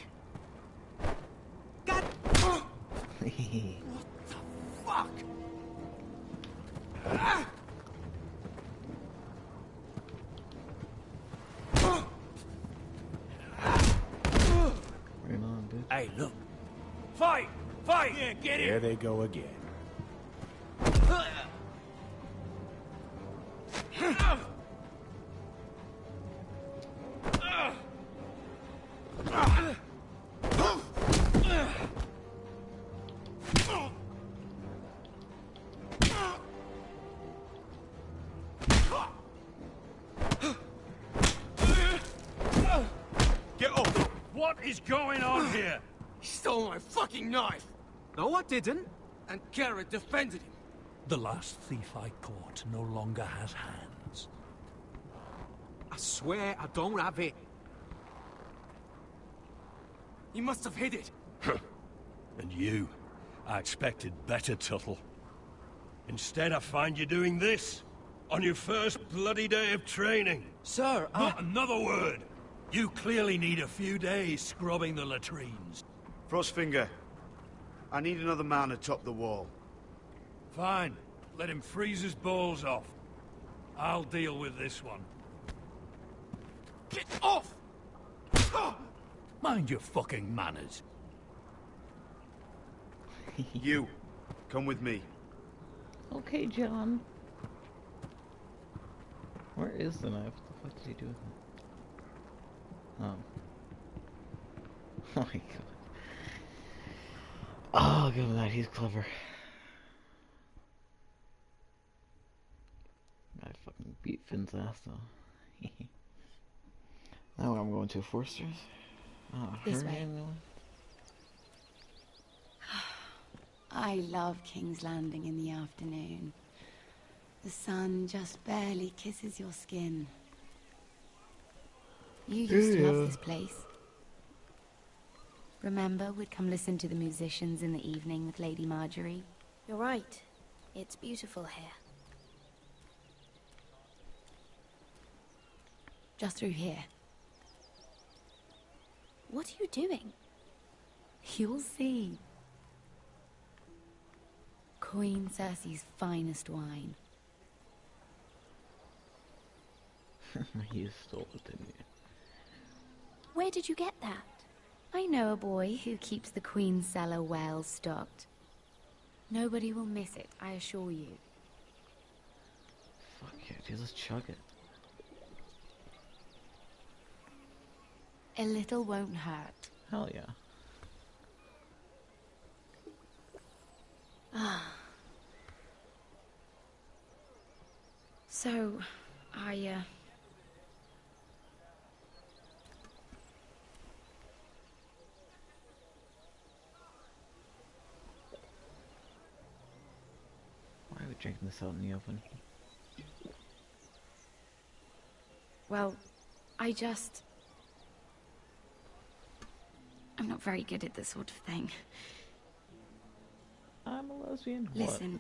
God. What the fuck? Bring it on, bitch. Hey, look. Fight! Fight! Yeah, get it! There they go again. Get off! What is going on here? He stole my fucking knife. No, I didn't. And Garrett defended him. The last thief I caught no longer has hands. I swear I don't have it. He must have hid it. And you? I expected better, Tuttle. Instead, I find you doing this on your first bloody day of training. Sir, Not another word! You clearly need a few days scrubbing the latrines. Frostfinger, I need another man atop the wall. Fine. Let him freeze his balls off. I'll deal with this one. Get off! Mind your fucking manners. You, come with me. Okay, John. Where is the knife? What the fuck did he do with it? Oh. Oh my god. Oh, I'll give him that. He's clever. I fucking beat Finn's ass though. Now I'm going to Forster's. Oh, This her way. name? I love King's Landing in the afternoon. The sun just barely kisses your skin. You used to love this place. Remember, we'd come listen to the musicians in the evening with Lady Marjorie? You're right. It's beautiful here. Just through here. What are you doing? You'll see. Queen Cersei's finest wine. You stole it, didn't you? Where did you get that? I know a boy who keeps the Queen's cellar well stocked. Nobody will miss it, I assure you. Fuck yeah, dude, let's chug it. A little won't hurt. Hell yeah. So, Why are we drinking this out in the open? well, I'm not very good at this sort of thing. I'm a lesbian. Listen,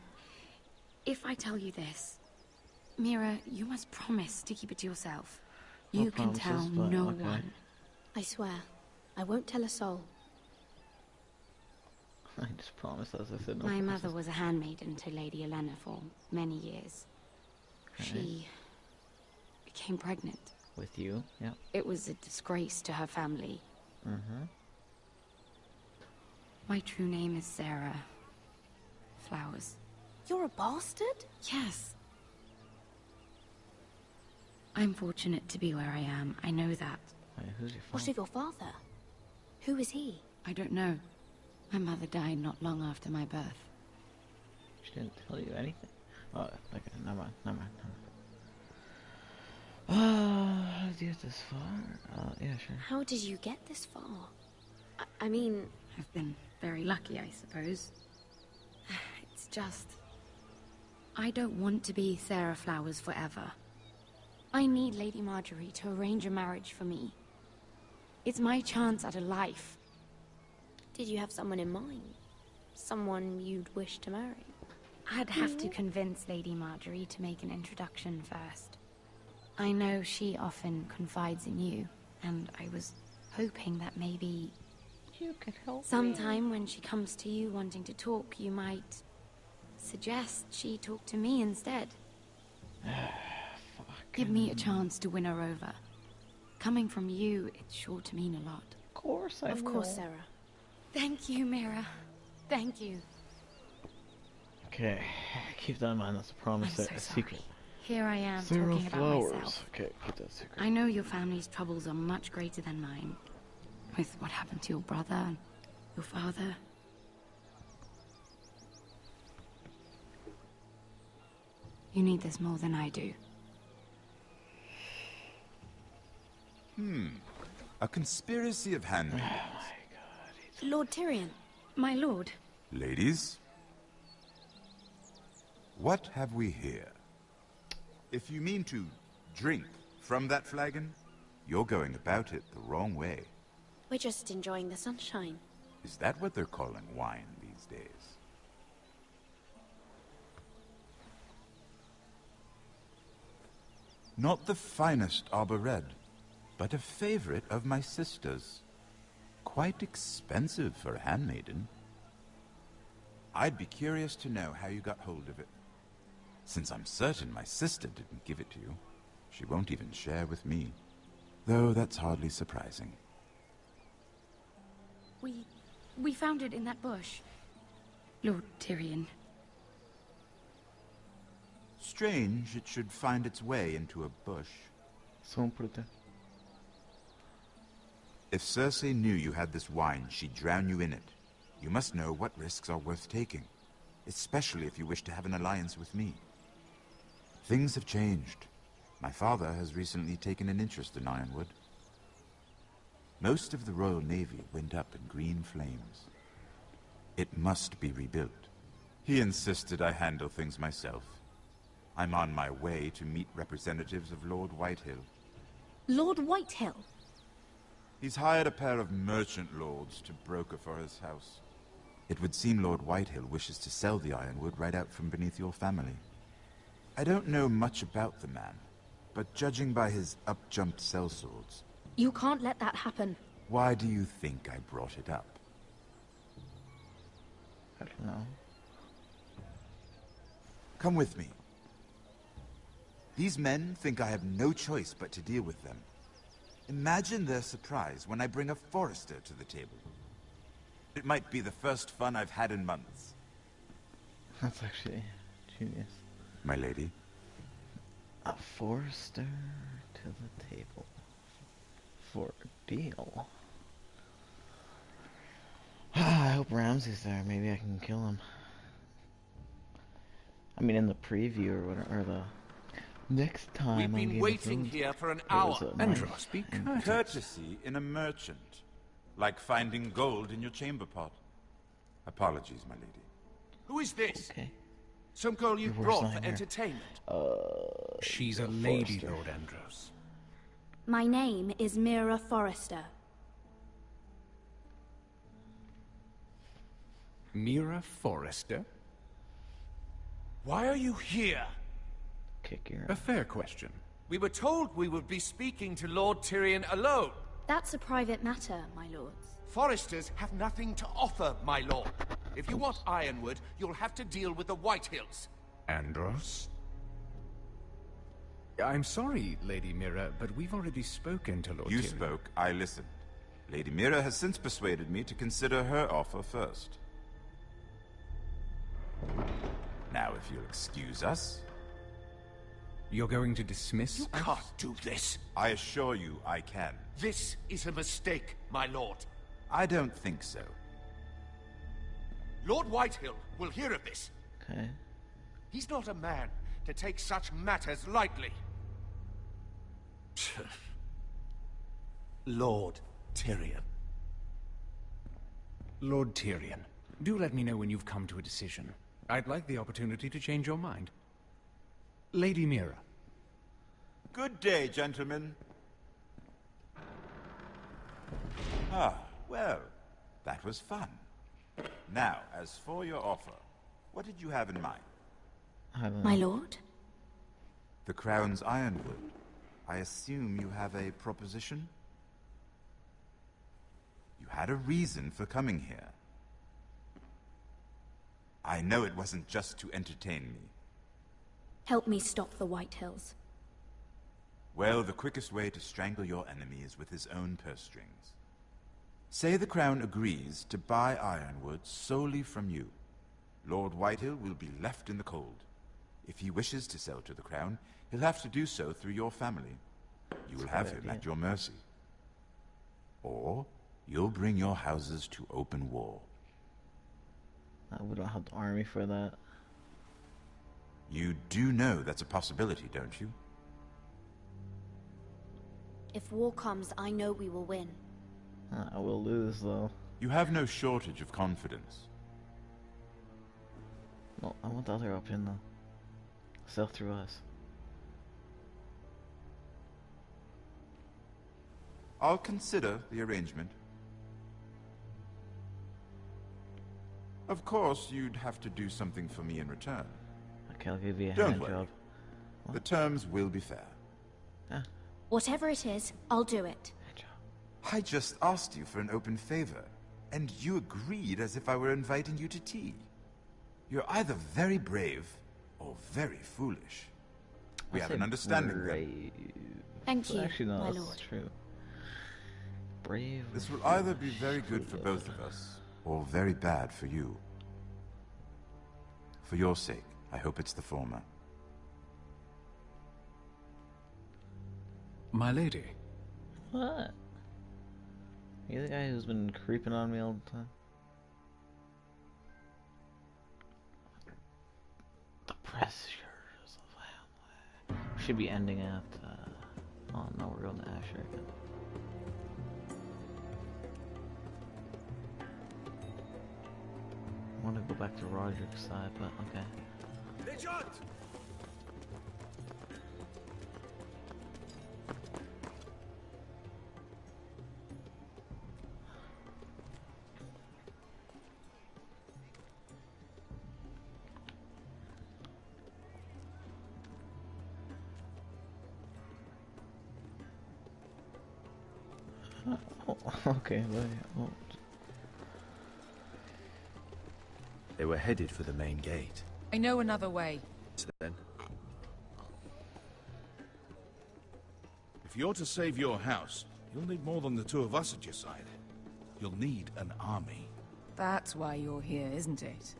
if I tell you this, Mira, you must promise to keep it to yourself. You can tell no one. I swear, I won't tell a soul. I just promised, as I said. No My promises. mother was a handmaiden to Lady Elena for many years. Okay. She became pregnant. With you? Yeah. It was a disgrace to her family. Mm-hmm. My true name is Sarah Flowers. You're a bastard? Yes. I'm fortunate to be where I am. I know that. Wait, who's your father? What of your father? Who is he? I don't know. My mother died not long after my birth. She didn't tell you anything? Oh, okay, never mind, never mind. How did you get this far? Yeah, sure. How did you get this far? I mean... I've been very lucky, I suppose. It's just... I don't want to be Sarah Flowers forever. I need Lady Marjorie to arrange a marriage for me. It's my chance at a life. Did you have someone in mind? Someone you'd wish to marry? I'd have to convince Lady Marjorie to make an introduction first. I know she often confides in you, and I was hoping that maybe... You could help sometime when she comes to you wanting to talk, you might suggest she talk to me instead. Give me a chance to win her over. Coming from you, it's sure to mean a lot. Of course I will. Of course, Sarah. Thank you, Mira. Thank you. Okay, keep that in mind. That's a promise. I'm so a sorry. secret. Here I am Sarah talking about Flowers. myself. Okay, keep that secret. I know your family's troubles are much greater than mine. With what happened to your brother and your father. You need this more than I do. A conspiracy of handmaidens. Lord Tyrion. My lord. Ladies, what have we here? If you mean to drink from that flagon, you're going about it the wrong way. We're just enjoying the sunshine. Is that what they're calling wine these days? Not the finest Arbor Red, but a favorite of my sister's. Quite expensive for a handmaiden. I'd be curious to know how you got hold of it. Since I'm certain my sister didn't give it to you, she won't even share with me. Though that's hardly surprising. We found it in that bush. Lord Tyrion. Strange it should find its way into a bush. Someone put it there. If Cersei knew you had this wine, she'd drown you in it. You must know what risks are worth taking, especially if you wish to have an alliance with me. Things have changed. My father has recently taken an interest in Ironwood. Most of the Royal Navy went up in green flames. It must be rebuilt. He insisted I handle things myself. I'm on my way to meet representatives of Lord Whitehill. Lord Whitehill? He's hired a pair of merchant lords to broker for his house. It would seem Lord Whitehill wishes to sell the Ironwood right out from beneath your family. I don't know much about the man, but judging by his up-jumped sellswords... You can't let that happen. Why do you think I brought it up? I don't know. Come with me. These men think I have no choice but to deal with them. Imagine their surprise when I bring a Forester to the table. It might be the first fun I've had in months. That's actually genius. My lady? A Forester to the table. For a deal. I hope Ramsay's there. Maybe I can kill him. I mean, in the preview or whatever, or the next time. We've on been Game of waiting Thrones, here for an it was hour. a Andros, nice- Courtesy in a merchant. Like finding gold in your chamber pot. Apologies, my lady. Who is this? Okay. Some girl you Your worst brought for nightmare. entertainment? She's a lady, Forrester. Lord Andros. My name is Mira Forrester. Mira Forrester? Why are you here? Kick your A fair question. We were told we would be speaking to Lord Tyrion alone. That's a private matter, my lords. Foresters have nothing to offer, my lord. If you want Ironwood, you'll have to deal with the Whitehills. Andros? I'm sorry, Lady Mira, but we've already spoken to Lord You Tyrion. spoke, I listened. Lady Mira has since persuaded me to consider her offer first. Now, if you'll excuse us... You're going to dismiss You us? can't do this. I assure you I can. This is a mistake, my lord. I don't think so. Lord Whitehill will hear of this. Okay. He's not a man to take such matters lightly. Lord Tyrion. Lord Tyrion, do let me know when you've come to a decision. I'd like the opportunity to change your mind. Lady Mira. Good day, gentlemen. Ah, well, that was fun. Now, as for your offer, what did you have in mind? I don't know. My lord? The Crown's Ironwood. I assume you have a proposition? You had a reason for coming here. I know it wasn't just to entertain me. Help me stop the Whitehills. Well, the quickest way to strangle your enemy is with his own purse strings. Say the Crown agrees to buy Ironwood solely from you. Lord Whitehill will be left in the cold. If he wishes to sell to the Crown, he'll have to do so through your family. You will have him at your mercy. Or you'll bring your houses to open war. We don't have the army for that. You do know that's a possibility, don't you? If war comes, I know we will win. I will lose, though. You have no shortage of confidence. Well, I want the other option, though. Sell through us. I'll consider the arrangement. Of course, you'd have to do something for me in return. Okay, I'll give you a Don't hand worry. job. The terms will be fair. Whatever it is, I'll do it. I just asked you for an open favor, and you agreed as if I were inviting you to tea. You're either very brave or very foolish. We have an understanding then. Thank you, Actually, no, my that's lord. true. Brave. This will either be very good for both of us, or very bad for you. For your sake, I hope it's the former. My lady. What? You the guy who's been creeping on me all the time? The pressures of family. We should be ending at, oh no, we're going to Asher again. I want to go back to Roderick's side, but okay. Legend! Oh, okay, wait. Oh. They were headed for the main gate. I know another way. Then, If you're to save your house, you'll need more than the two of us at your side. You'll need an army. That's why you're here, isn't it?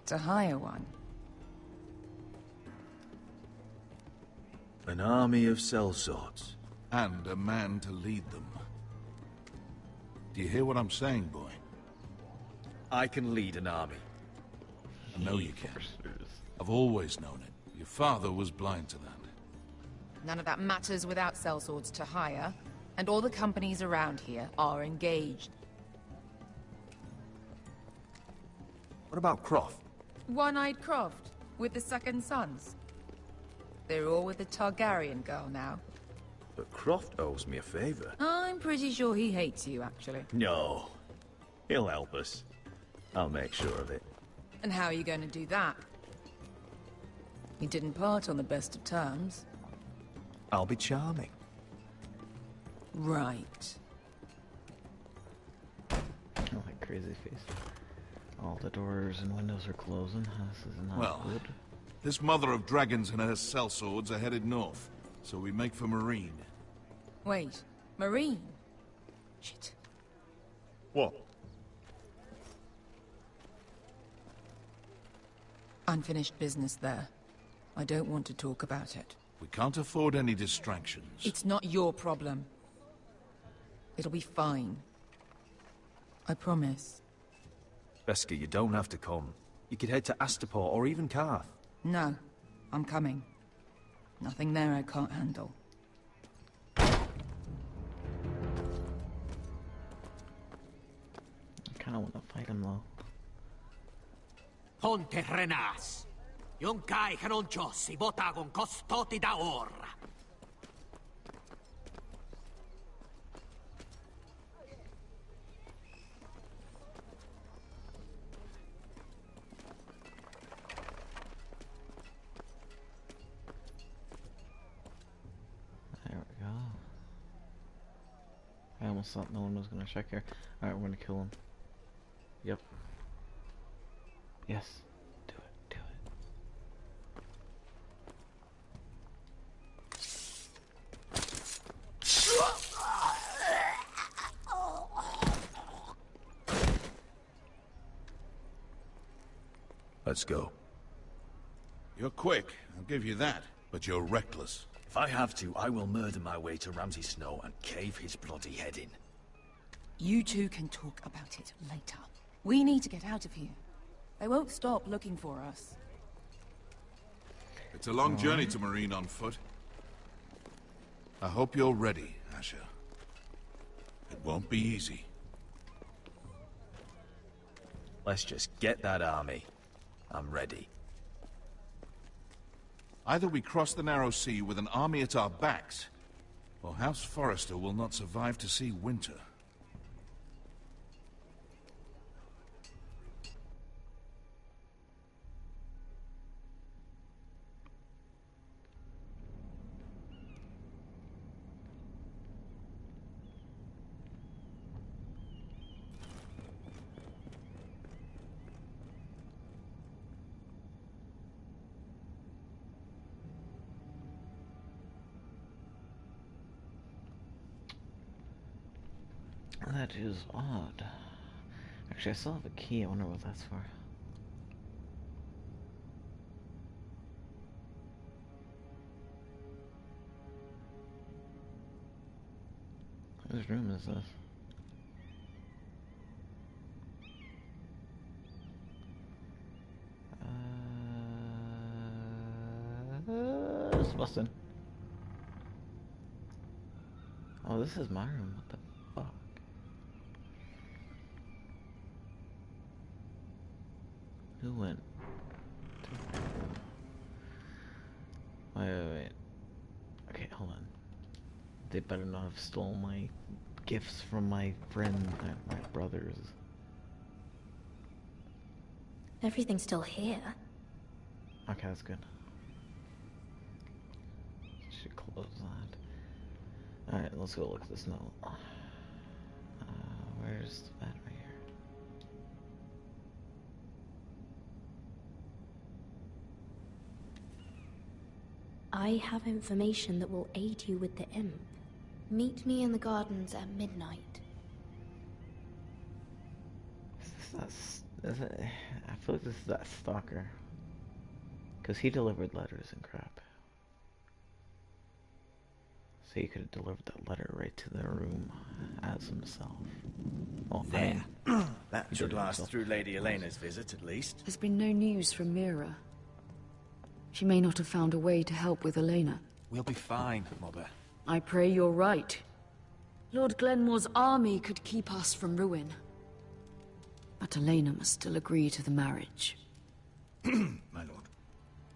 To hire one. an army of sellswords. And a man to lead them. Do you hear what I'm saying, boy? I can lead an army. I know you can. I've always known it. Your father was blind to that. None of that matters without sellswords to hire, and all the companies around here are engaged. What about Croft? One-Eyed Croft, with the second sons. They're all with the Targaryen girl now. But Croft owes me a favor. I'm pretty sure he hates you, actually. No. He'll help us. I'll make sure of it. And how are you going to do that? He didn't part on the best of terms. I'll be charming. Right. Oh, like crazy face. All the doors and windows are closing. This is not Well, good. this mother of dragons and her sellswords are headed north, so we make for Marine. Wait, Marine? Shit. What? Unfinished business there. I don't want to talk about it. We can't afford any distractions. It's not your problem. It'll be fine. I promise. Beskha, you don't have to come. You could head to Astapor or even Karth. No, I'm coming. Nothing there I can't handle. I kinda wanna fight him though. Ponte Renas. Yung kai kanoncho si botagon costoti da or. There we go. I almost thought no one was gonna check here. Alright, we're gonna kill him. Yep. Yes. Do it. Do it. Let's go. You're quick, I'll give you that, but you're reckless. If I have to, I will murder my way to Ramsay Snow and cave his bloody head in. You two can talk about it later. We need to get out of here. They won't stop looking for us. It's a long journey to Marine on foot. I hope you're ready, Asher. It won't be easy. Let's just get that army. I'm ready. Either we cross the narrow sea with an army at our backs, or House Forrester will not survive to see winter. That is odd. Actually, I still have a key. I wonder what that's for. Whose room is this? It's busted. Oh, this is my room. What the fuck? Who went to my room? Wait. Okay, hold on. They better not have stolen my gifts from my friend, my brothers. Everything's still here. Okay, that's good. Should close that. Alright, let's go look at this note. Where's the bed right here? I have information that will aid you with the imp. Meet me in the gardens at midnight. I feel like this is that stalker. Because he delivered letters and crap. So he could have delivered that letter right to their room as himself. Well, there. That should last through Lady Elena's visit, at least. There's been no news from Mira. She may not have found a way to help with Elena. We'll be fine, Mother. I pray you're right. Lord Glenmore's army could keep us from ruin. But Elena must still agree to the marriage. My lord,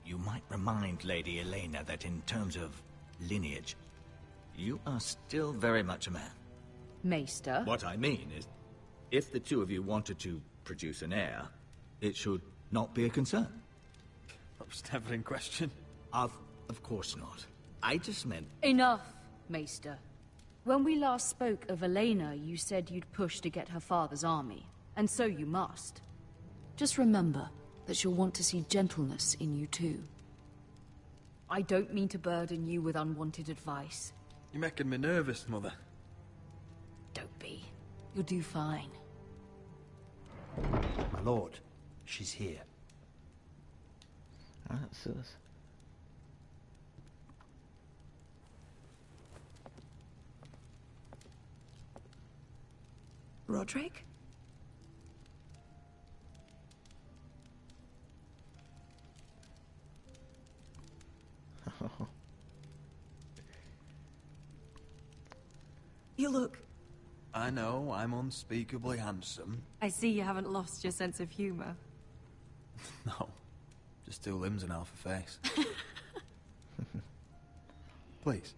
you might remind Lady Elena that in terms of lineage, you are still very much a man. Maester? What I mean is, if the two of you wanted to produce an heir, it should not be a concern. That was never in question. Of course not. I just meant... Enough, Maester. When we last spoke of Elena, you said you'd push to get her father's army. And so you must. Just remember that she'll want to see gentleness in you too. I don't mean to burden you with unwanted advice. You're making me nervous, Mother. Don't be. You'll do fine. My lord, she's here. Let's do this. Roderick? You look... I know, I'm unspeakably handsome. I see you haven't lost your sense of humor. No, just 2 limbs and half a face. Please.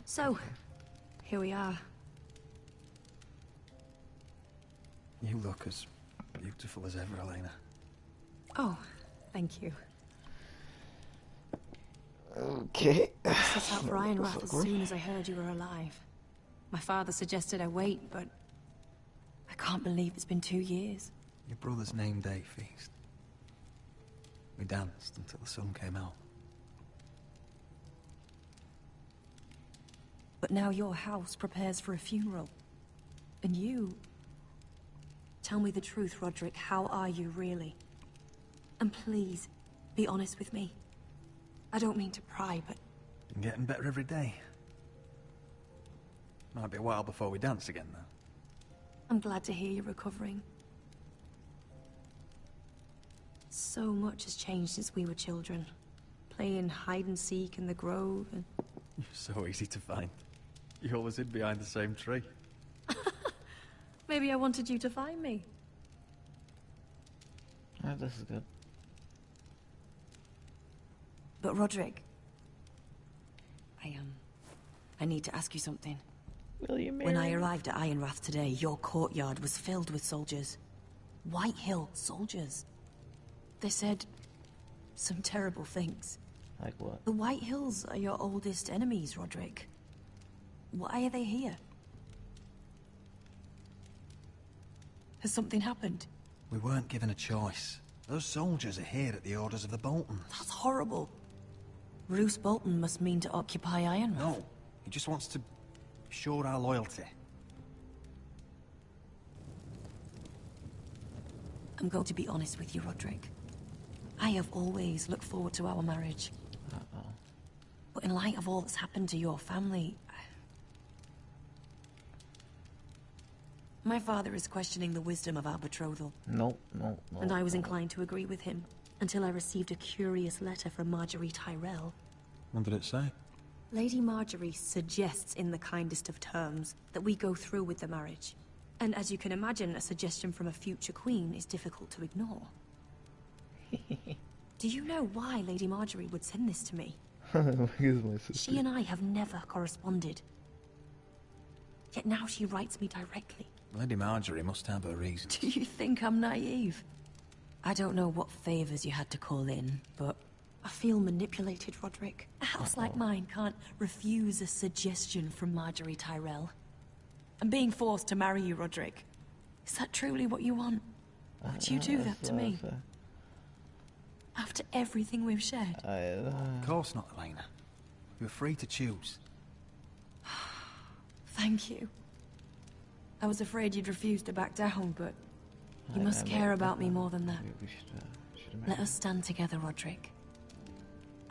So, here we are. You look as beautiful as ever, Elena. Oh, thank you. Okay. I set out for Ironrath as soon as I heard you were alive. My father suggested I wait, but I can't believe it's been 2 years. Your brother's name day feast. We danced until the sun came out. But now your house prepares for a funeral. And you... Tell me the truth, Roderick. How are you, really? And please, be honest with me. I don't mean to pry, but... I'm getting better every day. Might be a while before we dance again, though. I'm glad to hear you're recovering. So much has changed since we were children. Playing hide-and-seek in the grove and... You're so easy to find. You always hid behind the same tree. Maybe I wanted you to find me. Alright, this is good. But Roderick... I need to ask you something. Will you marry When I me? arrived at Ironrath today, your courtyard was filled with soldiers. White Hill soldiers. They said... some terrible things. Like what? The White Hills are your oldest enemies, Roderick. Why are they here? Has something happened? We weren't given a choice. Those soldiers are here at the orders of the Boltons. That's horrible. Roose Bolton must mean to occupy Ironrath. No, he just wants to show our loyalty. I'm going to be honest with you, Roderick. I have always looked forward to our marriage. But in light of all that's happened to your family... My father is questioning the wisdom of our betrothal. No. And I was inclined to agree with him, until I received a curious letter from Marjorie Tyrell. What did it say? Lady Marjorie suggests in the kindest of terms that we go through with the marriage. And as you can imagine, a suggestion from a future queen is difficult to ignore. Do you know why Lady Marjorie would send this to me? Here's my sister. She and I have never corresponded. Yet now she writes me directly. Lady Marjorie must have her reasons. Do you think I'm naive? I don't know what favors you had to call in, but I feel manipulated, Roderick. A house like mine can't refuse a suggestion from Marjorie Tyrell. I'm being forced to marry you, Roderick. Is that truly what you want? Would you do that to me? After everything we've shared? Of course not, Elena. You're free to choose. Thank you. I was afraid you'd refuse to back down, but you must care about me more than that. Let us stand together, Roderick.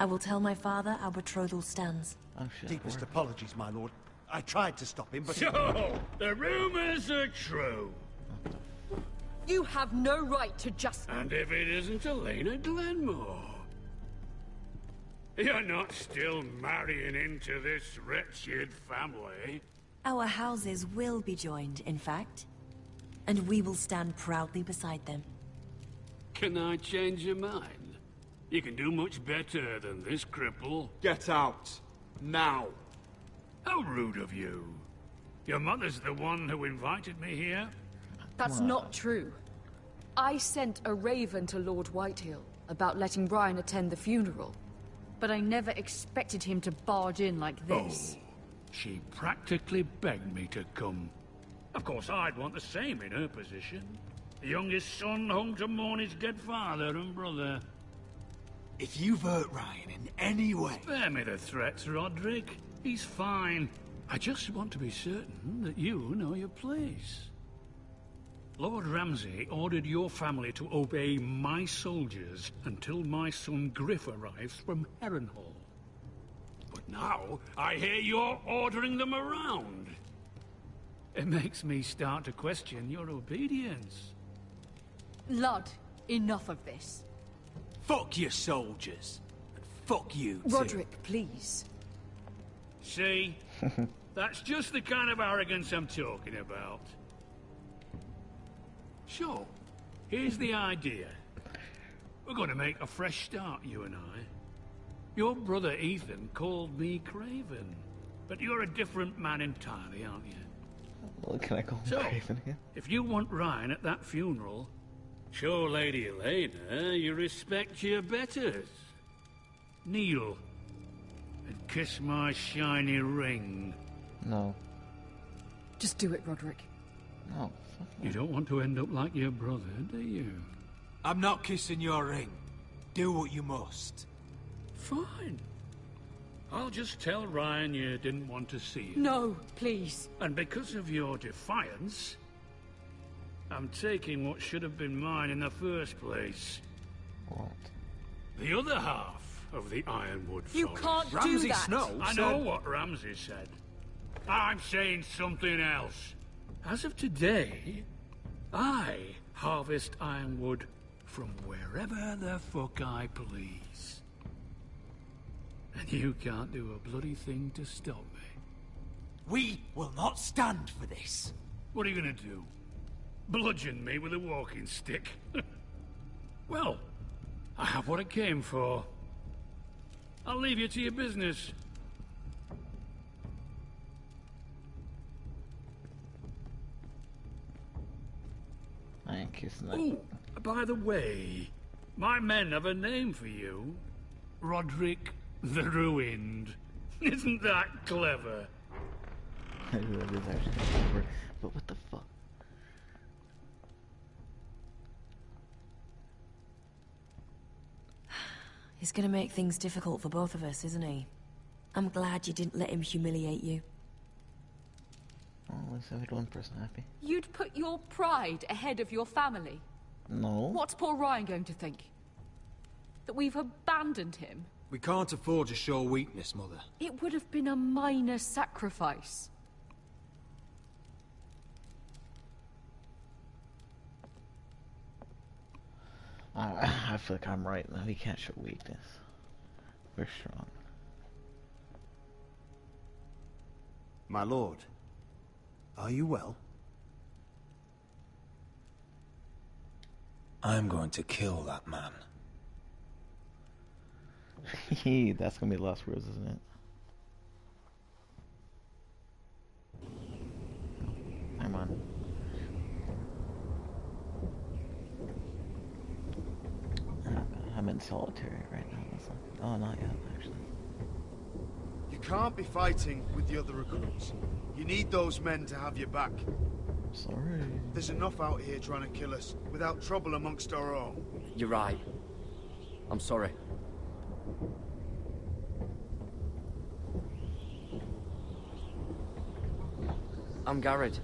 I will tell my father our betrothal stands. Deepest apologies, my lord. I tried to stop him, but... So, the rumors are true. You have no right to just... And if it isn't Elena Glenmore? You're not still marrying into this wretched family? Our houses will be joined, in fact. And we will stand proudly beside them. Can I change your mind? You can do much better than this cripple. Get out. Now. How rude of you. Your mother's the one who invited me here? That's not true. I sent a raven to Lord Whitehill about letting Ryan attend the funeral. But I never expected him to barge in like this. Oh, she practically begged me to come. Of course, I'd want the same in her position. The youngest son home to mourn his dead father and brother. If you've hurt Ryan in any way... Spare me the threats, Roderick. He's fine. I just want to be certain that you know your place. Lord Ramsay ordered your family to obey my soldiers until my son Griff arrives from Harrenhal. But now, I hear you're ordering them around. It makes me start to question your obedience. Lud, enough of this. Fuck your soldiers. And fuck you, too. Roderick, please. See? That's just the kind of arrogance I'm talking about. So, here's the idea. We're going to make a fresh start, you and I. Your brother Ethan called me Craven, but you're a different man entirely, aren't you? Well, can I call him Craven again? If you want Ryan at that funeral, show Lady Elena you respect your betters. Kneel and kiss my shiny ring. No. Just do it, Roderick. No. You don't want to end up like your brother, do you? I'm not kissing your ring. Do what you must. Fine. I'll just tell Ryan you didn't want to see him. No, please. And because of your defiance, I'm taking what should have been mine in the first place. What? The other half of the Ironwood Forest. You can't do that. I know what Ramsay said. I'm saying something else. As of today, I harvest ironwood from wherever the fuck I please. And you can't do a bloody thing to stop me. We will not stand for this. What are you gonna do? Bludgeon me with a walking stick? Well, I have what I came for. I'll leave you to your business. I ain't kissing that. Oh, by the way, my men have a name for you. Roderick the Ruined. Isn't that clever? That is actually clever. But what the fuck? He's gonna make things difficult for both of us, isn't he? I'm glad you didn't let him humiliate you. Oh, at least I made one person happy. You'd put your pride ahead of your family. No. What's poor Ryan going to think? That we've abandoned him? We can't afford to show weakness, Mother. It would have been a minor sacrifice. I feel like I'm right, man. We can't show weakness. We're strong. My lord, are you well? I'm going to kill that man. That's gonna be the last words, isn't it? Come on. I'm in solitary right now. Oh, not yet, actually. You can't be fighting with the other recruits. You need those men to have your back. Sorry. There's enough out here trying to kill us without trouble amongst our own. You're right. I'm sorry. I'm Garrett.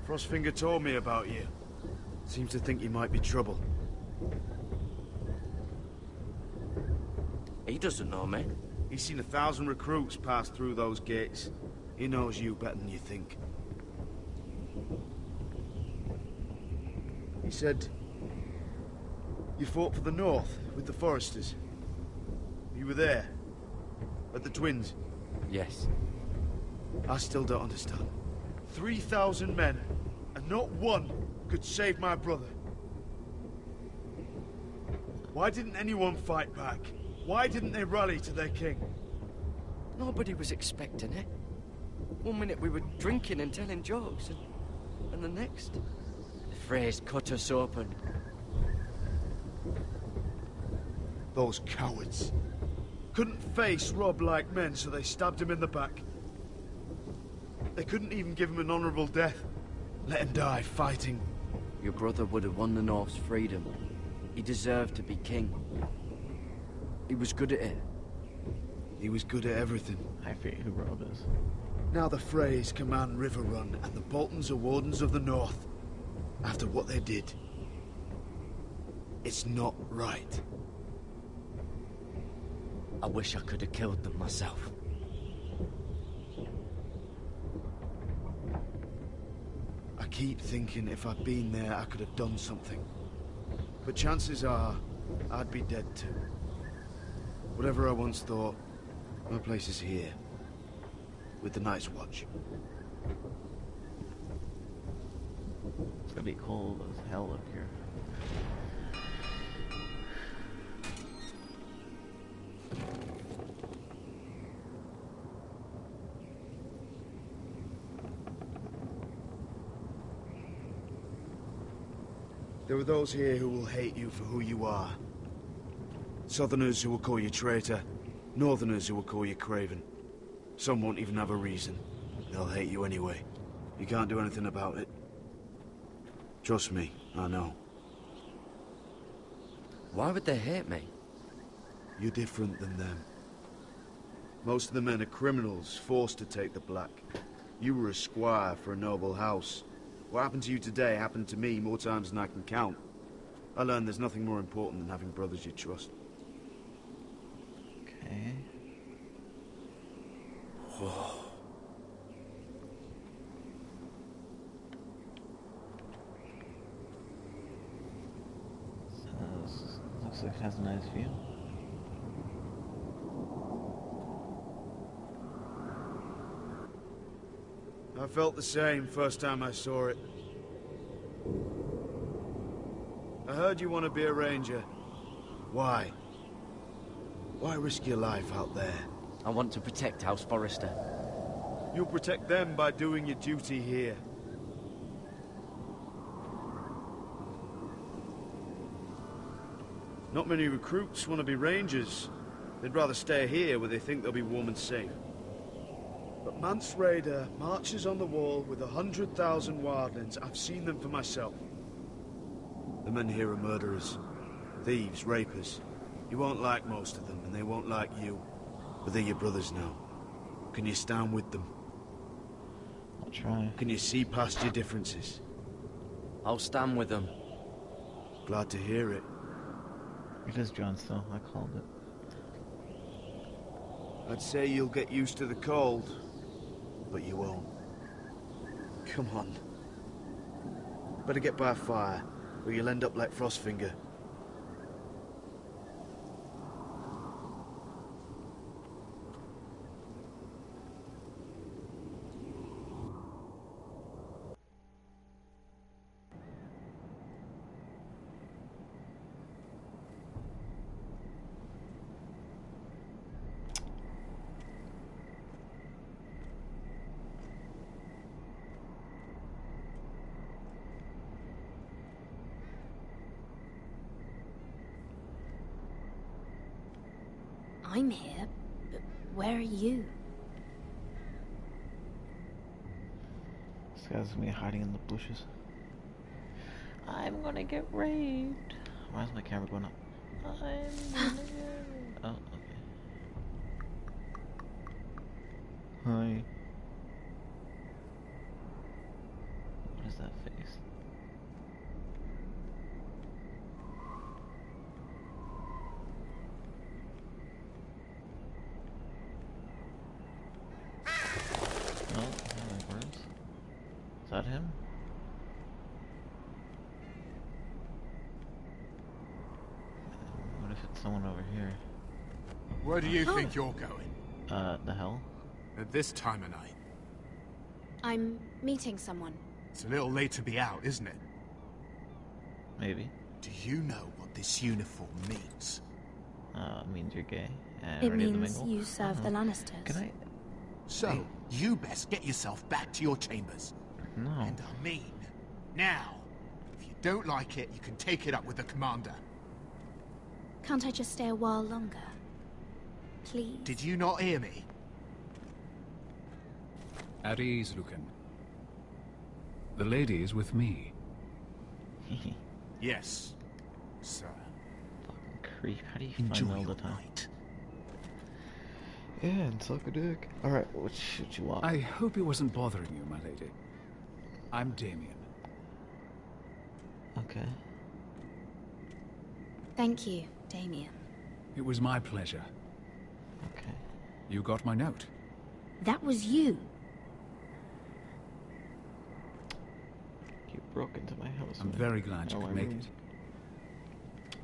Frostfinger told me about you. Seems to think you might be trouble. He doesn't know me. He's seen 1,000 recruits pass through those gates. He knows you better than you think. He said you fought for the North with the Foresters. You were there, at the Twins. Yes. I still don't understand. 3,000 men, and not one could save my brother. Why didn't anyone fight back? Why didn't they rally to their king? Nobody was expecting it. One minute we were drinking and telling jokes, and the next, the Freys cut us open. Those cowards. Couldn't face Robb like men, so they stabbed him in the back. They couldn't even give him an honorable death. Let him die fighting. Your brother would have won the North's freedom. He deserved to be king. He was good at it. He was good at everything. I forget who Robb is. Now the Freys command Riverrun, and the Boltons are Wardens of the North. After what they did. It's not right. I wish I could have killed them myself. I keep thinking if I'd been there, I could have done something. But chances are, I'd be dead too. Whatever I once thought, my place is here. With the Night's Watch. It's gonna be cold as hell up here. There are those here who will hate you for who you are. Southerners who will call you traitor. Northerners who will call you craven. Some won't even have a reason. They'll hate you anyway. You can't do anything about it. Trust me, I know. Why would they hate me? You're different than them. Most of the men are criminals, forced to take the black. You were a squire for a noble house. What happened to you today happened to me more times than I can count. I learned there's nothing more important than having brothers you trust. Okay. Whoa. Looks like it has a nice view. I felt the same first time I saw it. I heard you want to be a ranger. Why? Why risk your life out there? I want to protect House Forrester. You'll protect them by doing your duty here. Not many recruits want to be rangers. They'd rather stay here where they think they'll be warm and safe. But Mance Rayder marches on the wall with 100,000 wildlings. I've seen them for myself. The men here are murderers. Thieves, rapers. You won't like most of them, and they won't like you. But they're your brothers now. Can you stand with them? I'll try. Can you see past your differences? I'll stand with them. Glad to hear it. It is Johnstone, I called it. I'd say you'll get used to the cold, but you won't. Come on. Better get by a fire, or you'll end up like Frostfinger. I'm here, but where are you? This guy's gonna be hiding in the bushes. I'm gonna get raped. Why is my camera going up? I'm gonna get raped. Oh, okay. Hi. What is that face? that him? What if it's someone over here? Where do you think you're going? The hell? At this time of night? I'm meeting someone. It's a little late to be out, isn't it? Maybe. Do you know what this uniform means? It means you're gay. And It ready to means mingle. you serve the Lannisters. Can I? So, you best get yourself back to your chambers. No. And I mean, now. If you don't like it, you can take it up with the commander. Can't I just stay a while longer? Please? Did you not hear me? At ease, Lucan. The lady is with me. Yes, sir. Fucking creep. How do you Enjoy find me all the time? Yeah, and suck a dick. Alright, what should you want? I hope it wasn't bothering you, my lady. I'm Damien. Okay. Thank you, Damien. It was my pleasure. Okay. You got my note. That was you. You broke into my house. I'm man. very glad you Oh, could my make room. it.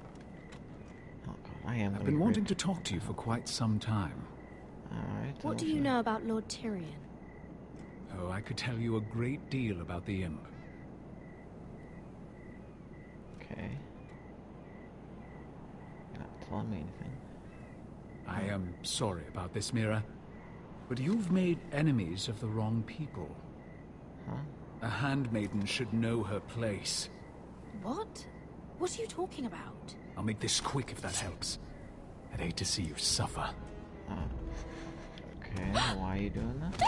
Oh god, I am. I've been wanting to talk to you for quite some time. Alright. What do you know about Lord Tyrion? Oh, I could tell you a great deal about the imp. Okay. You're not telling me anything. I am sorry about this, Mira, but you've made enemies of the wrong people. Huh? A handmaiden should know her place. What? What are you talking about? I'll make this quick if that helps. I'd hate to see you suffer. Okay, why are you doing that?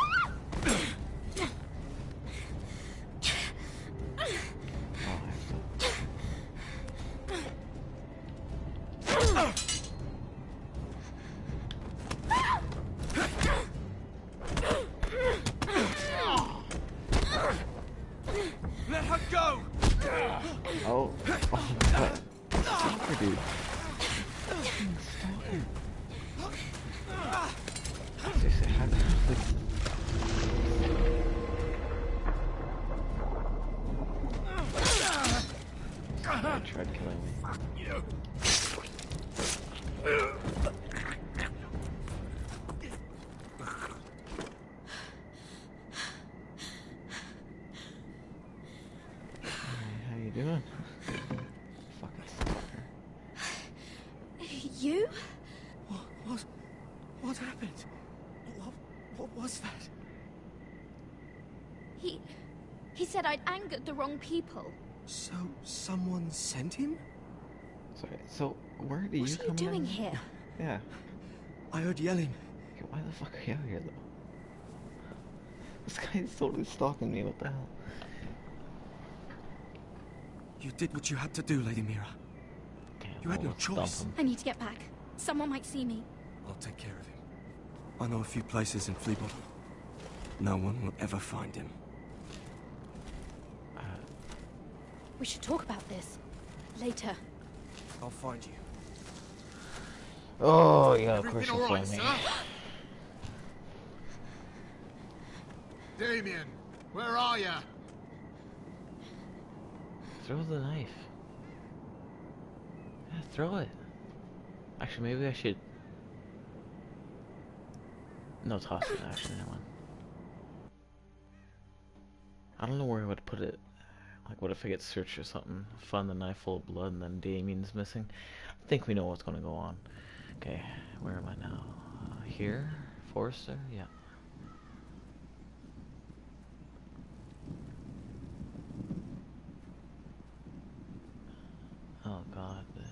Let her go! Oh, what? Stalker, dude. Stalker. Seriously, how I tried killing me. How you doing? Fucking stalker. You? What happened? What was that? He said I'd angered the wrong people. So, someone sent him? Sorry, so where do you What are you come doing in? here? Yeah. I heard yelling. Okay, why the fuck are you out here, though? This guy's totally stalking me, what the hell? You did what you had to do, Lady Mira. You had no choice. I need to get back. Someone might see me. I'll take care of him. I know a few places in Fleabottom. No one will ever find him. We should talk about this. Later. I'll find you. Oh, yeah, of course you'll find me. Damien, where are you? Throw the knife. Yeah, throw it. Actually, maybe I should... No, toss it, actually, never mind. I don't know where I would put it. Like, what if I get searched or something? Find the knife full of blood and then Damien's missing? I think we know what's gonna go on. Okay, where am I now? Here? Forrester? Yeah. Oh god, man.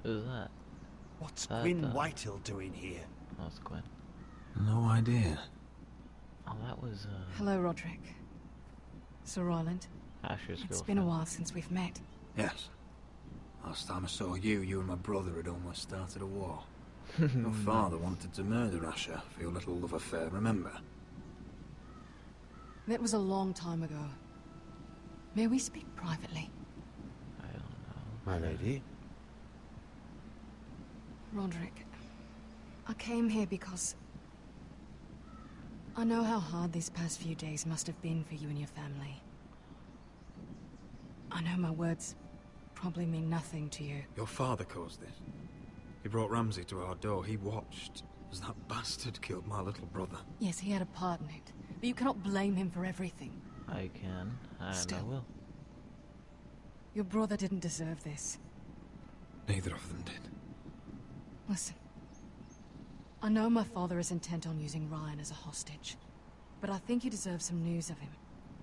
Who's that? What's That, Gwyn Whitehill doing here? Oh, it's Gwen. No idea. Oh, that was, Hello, Roderick. Sir Roland. Asher's It's been a while since we've met. Yes. Last time I saw you, you and my brother had almost started a war. Your father wanted to murder Asher for your little love affair, remember? That was a long time ago. May we speak privately? I don't know. My lady. Roderick, I came here because I know how hard these past few days must have been for you and your family. I know my words probably mean nothing to you. Your father caused this. He brought Ramsay to our door. He watched as that bastard killed my little brother. Yes, he had a part in it, but you cannot blame him for everything. I can, and Still. I will. Your brother didn't deserve this. Neither of them did. Listen. I know my father is intent on using Ryan as a hostage, but I think you deserve some news of him.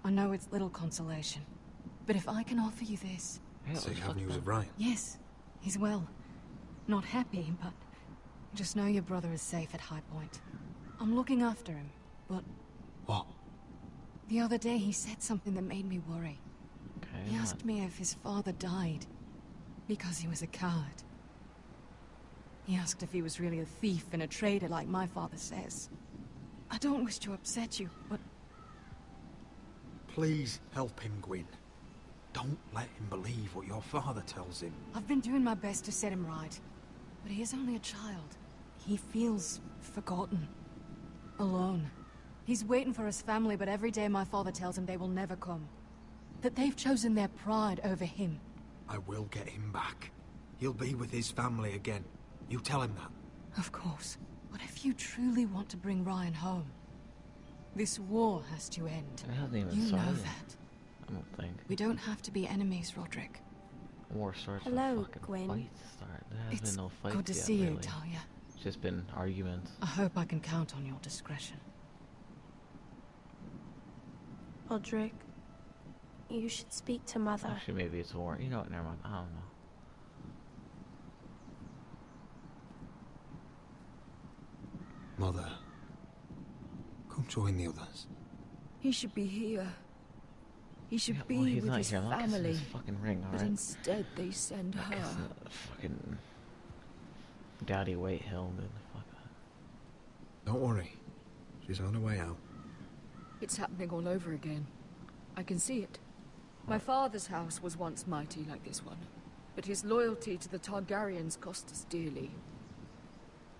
I know it's little consolation, but if I can offer you this... So you have news of Ryan? Yes, he's well. Not happy, but just know your brother is safe at High Point. I'm looking after him, but... What? The other day he said something that made me worry. Okay, He asked me if his father died because he was a coward. He asked if he was really a thief and a traitor like my father says. I don't wish to upset you, but... Please help him, Gwyn. Don't let him believe what your father tells him. I've been doing my best to set him right, but he is only a child. He feels forgotten, alone. He's waiting for his family, but every day my father tells him they will never come. That they've chosen their pride over him. I will get him back. He'll be with his family again. You tell him that. Of course. But if you truly want to bring Ryan home, this war has to end. It hasn't even You know started. that. I don't think. We don't have to be enemies, Roderick. War starts Hello, when fucking Gwyn. fights start. There has It's been no fights good to yet, see you, really. Talia. It's just been arguments. I hope I can count on your discretion. Roderick, you should speak to Mother. Actually, maybe it's a war. You know what? Never mind. I don't know. Mother, come join the others. He should be here. He should Yeah, be well, he's with not his here. I'm not kissing family. his fucking ring, But alright? instead they send I'm her. kissing the fucking Daddy Whitehill, dude. Fuck that. Don't worry. She's on her way out. It's happening all over again. I can see it. My father's house was once mighty like this one, but his loyalty to the Targaryens cost us dearly.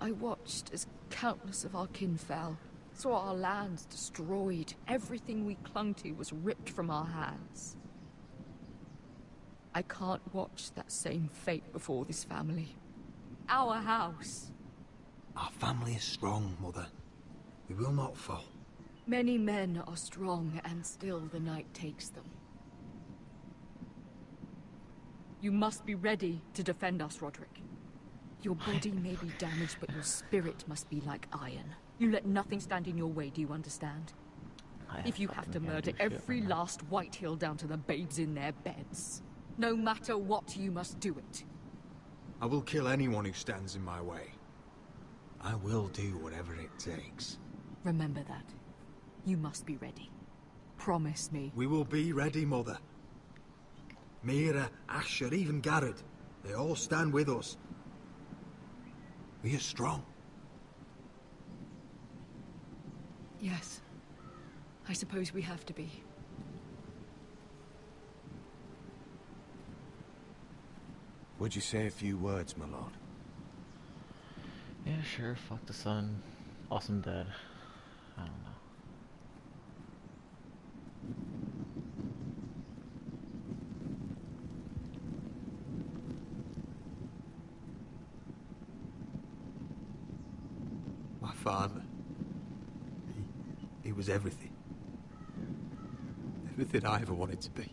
I watched as countless of our kin fell, saw our lands destroyed, everything we clung to was ripped from our hands. I can't watch that same fate before this family. Our house. Our family is strong, Mother. We will not fall. Many men are strong, and still the night takes them. You must be ready to defend us, Roderick. Your body may be damaged, but your spirit must be like iron. You let nothing stand in your way, do you understand? If you have to murder every last Whitehill down to the babes in their beds, no matter what, you must do it. I will kill anyone who stands in my way. I will do whatever it takes. Remember that. You must be ready. Promise me. We will be ready, Mother. Mira, Asher, even Garrett. They all stand with us. We are strong. Yes. I suppose we have to be. Would you say a few words, my lord? Yeah, sure. Fuck the sun. Awesome dead. I don't know. My father. He was everything. Everything I ever wanted to be.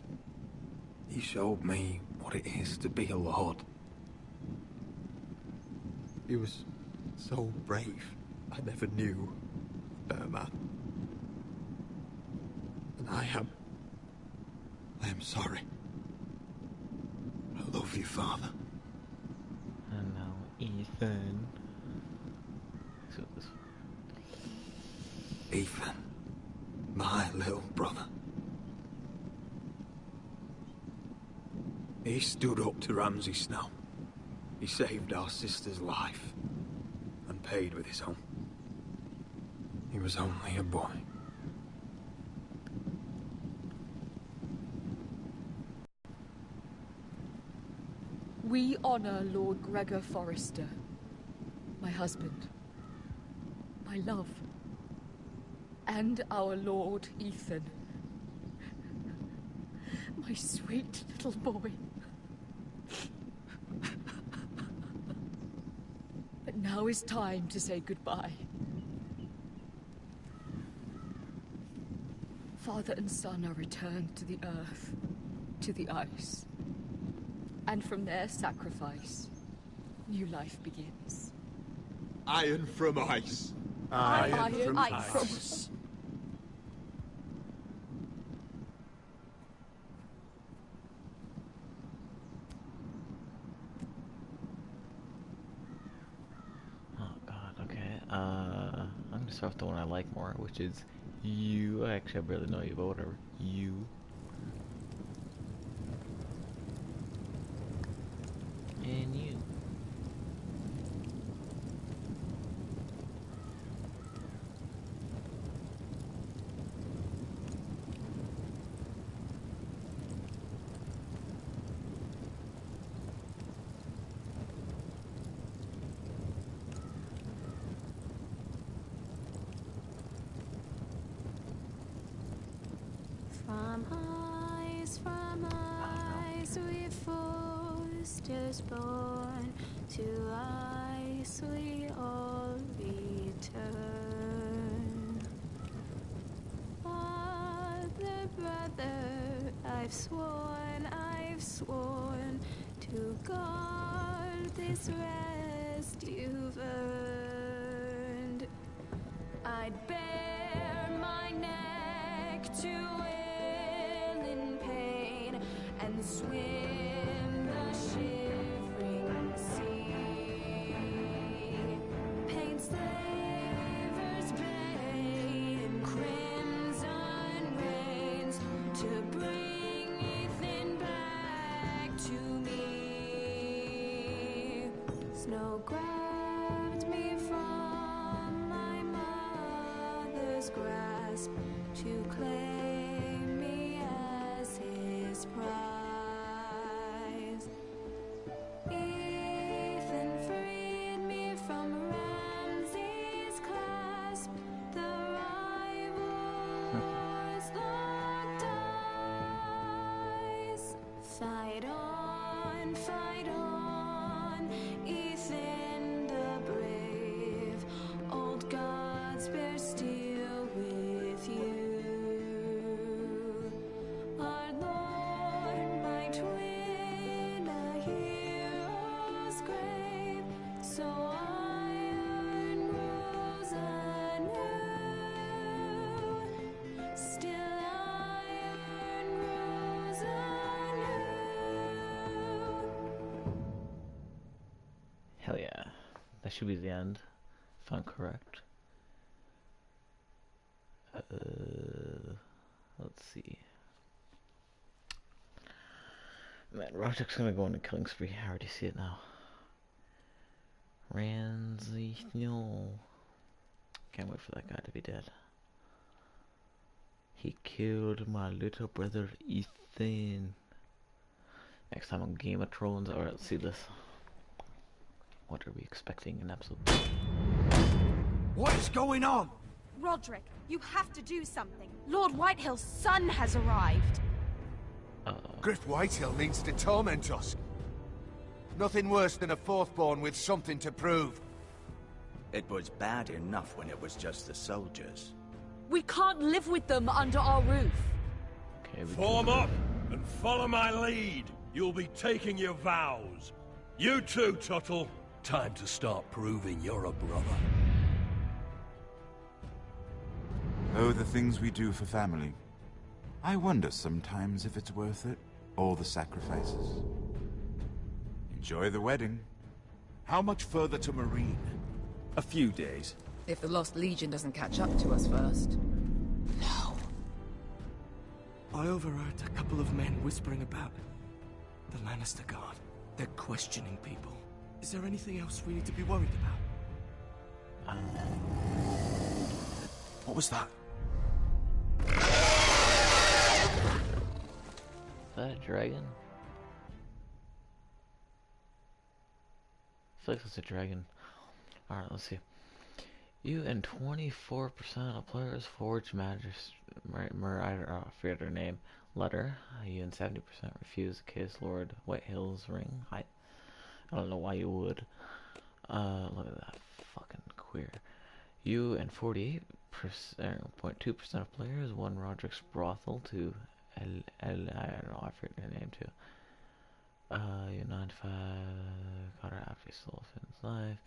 He showed me what it is to be a lord. He was so brave. I never knew a better man. And I am sorry. I love you, Father. And now Ethan. So this. Ethan, my little brother. He stood up to Ramsay Snow. He saved our sister's life and paid with his own. He was only a boy. We honor Lord Gregor Forrester, my husband, my love, and our Lord Ethan, my sweet little boy. But now is time to say goodbye. Father and son are returned to the earth, to the ice. And from their sacrifice, new life begins. Iron from ice. Iron from ice. Oh god, okay. I'm gonna start with the one I like more, which is you. Actually, I barely know you, but whatever. You. And you. From eyes we Foresters born, to ice we all return. Father, brother, I've sworn to guard this rest you've earned. I'd bare my neck to wail in pain and swim the shivering sea. Paint slavers' bay in crimson rains to bring Ethan back to me. Snow grabbed me from my mother's grasp to claim me as his prize. Ethan freed me from Ramses' clasp. The rivals locked eyes. Fight on, Ethan the brave. Old gods bear steel with you. Our Lord might win a hero's grave, so iron rose anew. Still iron rose anew. Hell yeah. That should be the end, if I'm correct. Let's see. Man, Roderick's gonna go on a killing spree. I already see it now. Ramsey, no. Can't wait for that guy to be dead. He killed my little brother Ethan. Next time on Game of Thrones. Alright, let's see this. What are we expecting in episode? What is going on? Roderick, you have to do something. Lord Whitehill's son has arrived. Griff Whitehill means to torment us. Nothing worse than a fourthborn with something to prove. It was bad enough when it was just the soldiers. We can't live with them under our roof. Okay, Form up and follow my lead. You'll be taking your vows. You too, Tuttle. Time to start proving you're a brother. Oh, the things we do for family. I wonder sometimes if it's worth it. All the sacrifices. Enjoy the wedding. How much further to Marine? A few days. If the Lost Legion doesn't catch up to us first. I overheard a couple of men whispering about the Lannister Guard. They're questioning people. Is there anything else we need to be worried about? What was that? Is that a dragon? feel like it's a dragon. Alright, let's see. You and 24% of players forge I forget her name. Letter. You and 70% refuse the case Lord Whitehill's ring. I don't know why you would. Look at that fucking queer. You and 48.2% of players won Roderick's brothel to I don't know, I forget her name too. You 95 caught her after he stole Finn's life.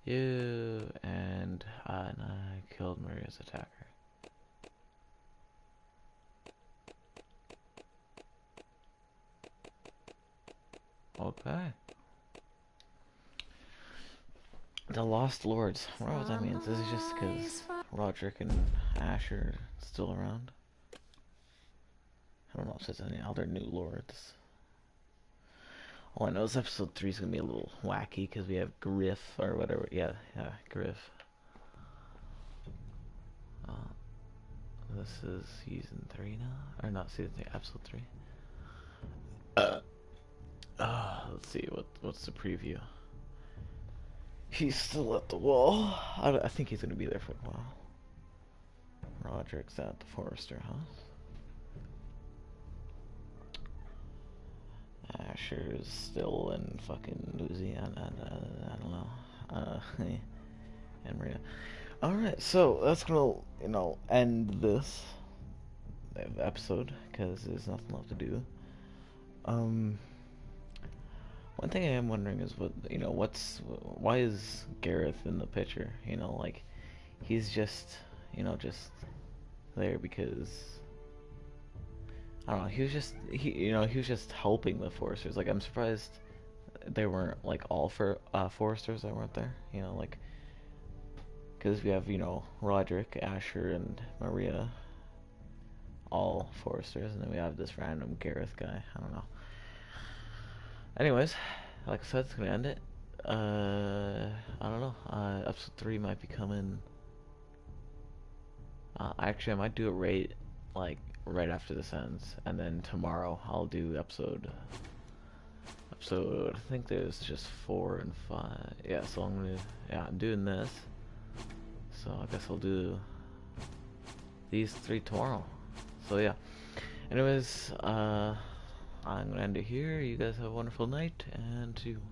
You and I killed Maria's attacker. Okay. The Lost Lords. I wonder what that means. This is just because Roderick and Asher are still around. I don't know if there's any other new lords. All I know is episode 3 is going to be a little wacky because we have Griff or whatever. Yeah, Griff. This is season 3 now? Or not season 3, episode 3. Let's see, what's the preview? He's still at the wall. I think he's going to be there for a while. Roderick's at the Forrester house. Asher's still in fucking Louisiana. I don't know. And Maria. Alright, so that's gonna, end this episode because there's nothing left to do. One thing I am wondering is why is Gareth in the picture? Like he's just, just there because I don't know. He was just helping the Foresters. Like I'm surprised they weren't like all for Foresters that weren't there. Like because we have Roderick, Asher, and Maria, all Foresters, and then we have this random Gareth guy. I don't know. Anyways, like I said, it's gonna end it. I don't know. Episode 3 might be coming. Actually, I might do it right after this ends, and then tomorrow I'll do episode. I think there's just 4 and 5. Yeah, so I'm doing this. So I guess I'll do these 3 tomorrow. So yeah. Anyways, I'm gonna end it here. You guys have a wonderful night, and see you.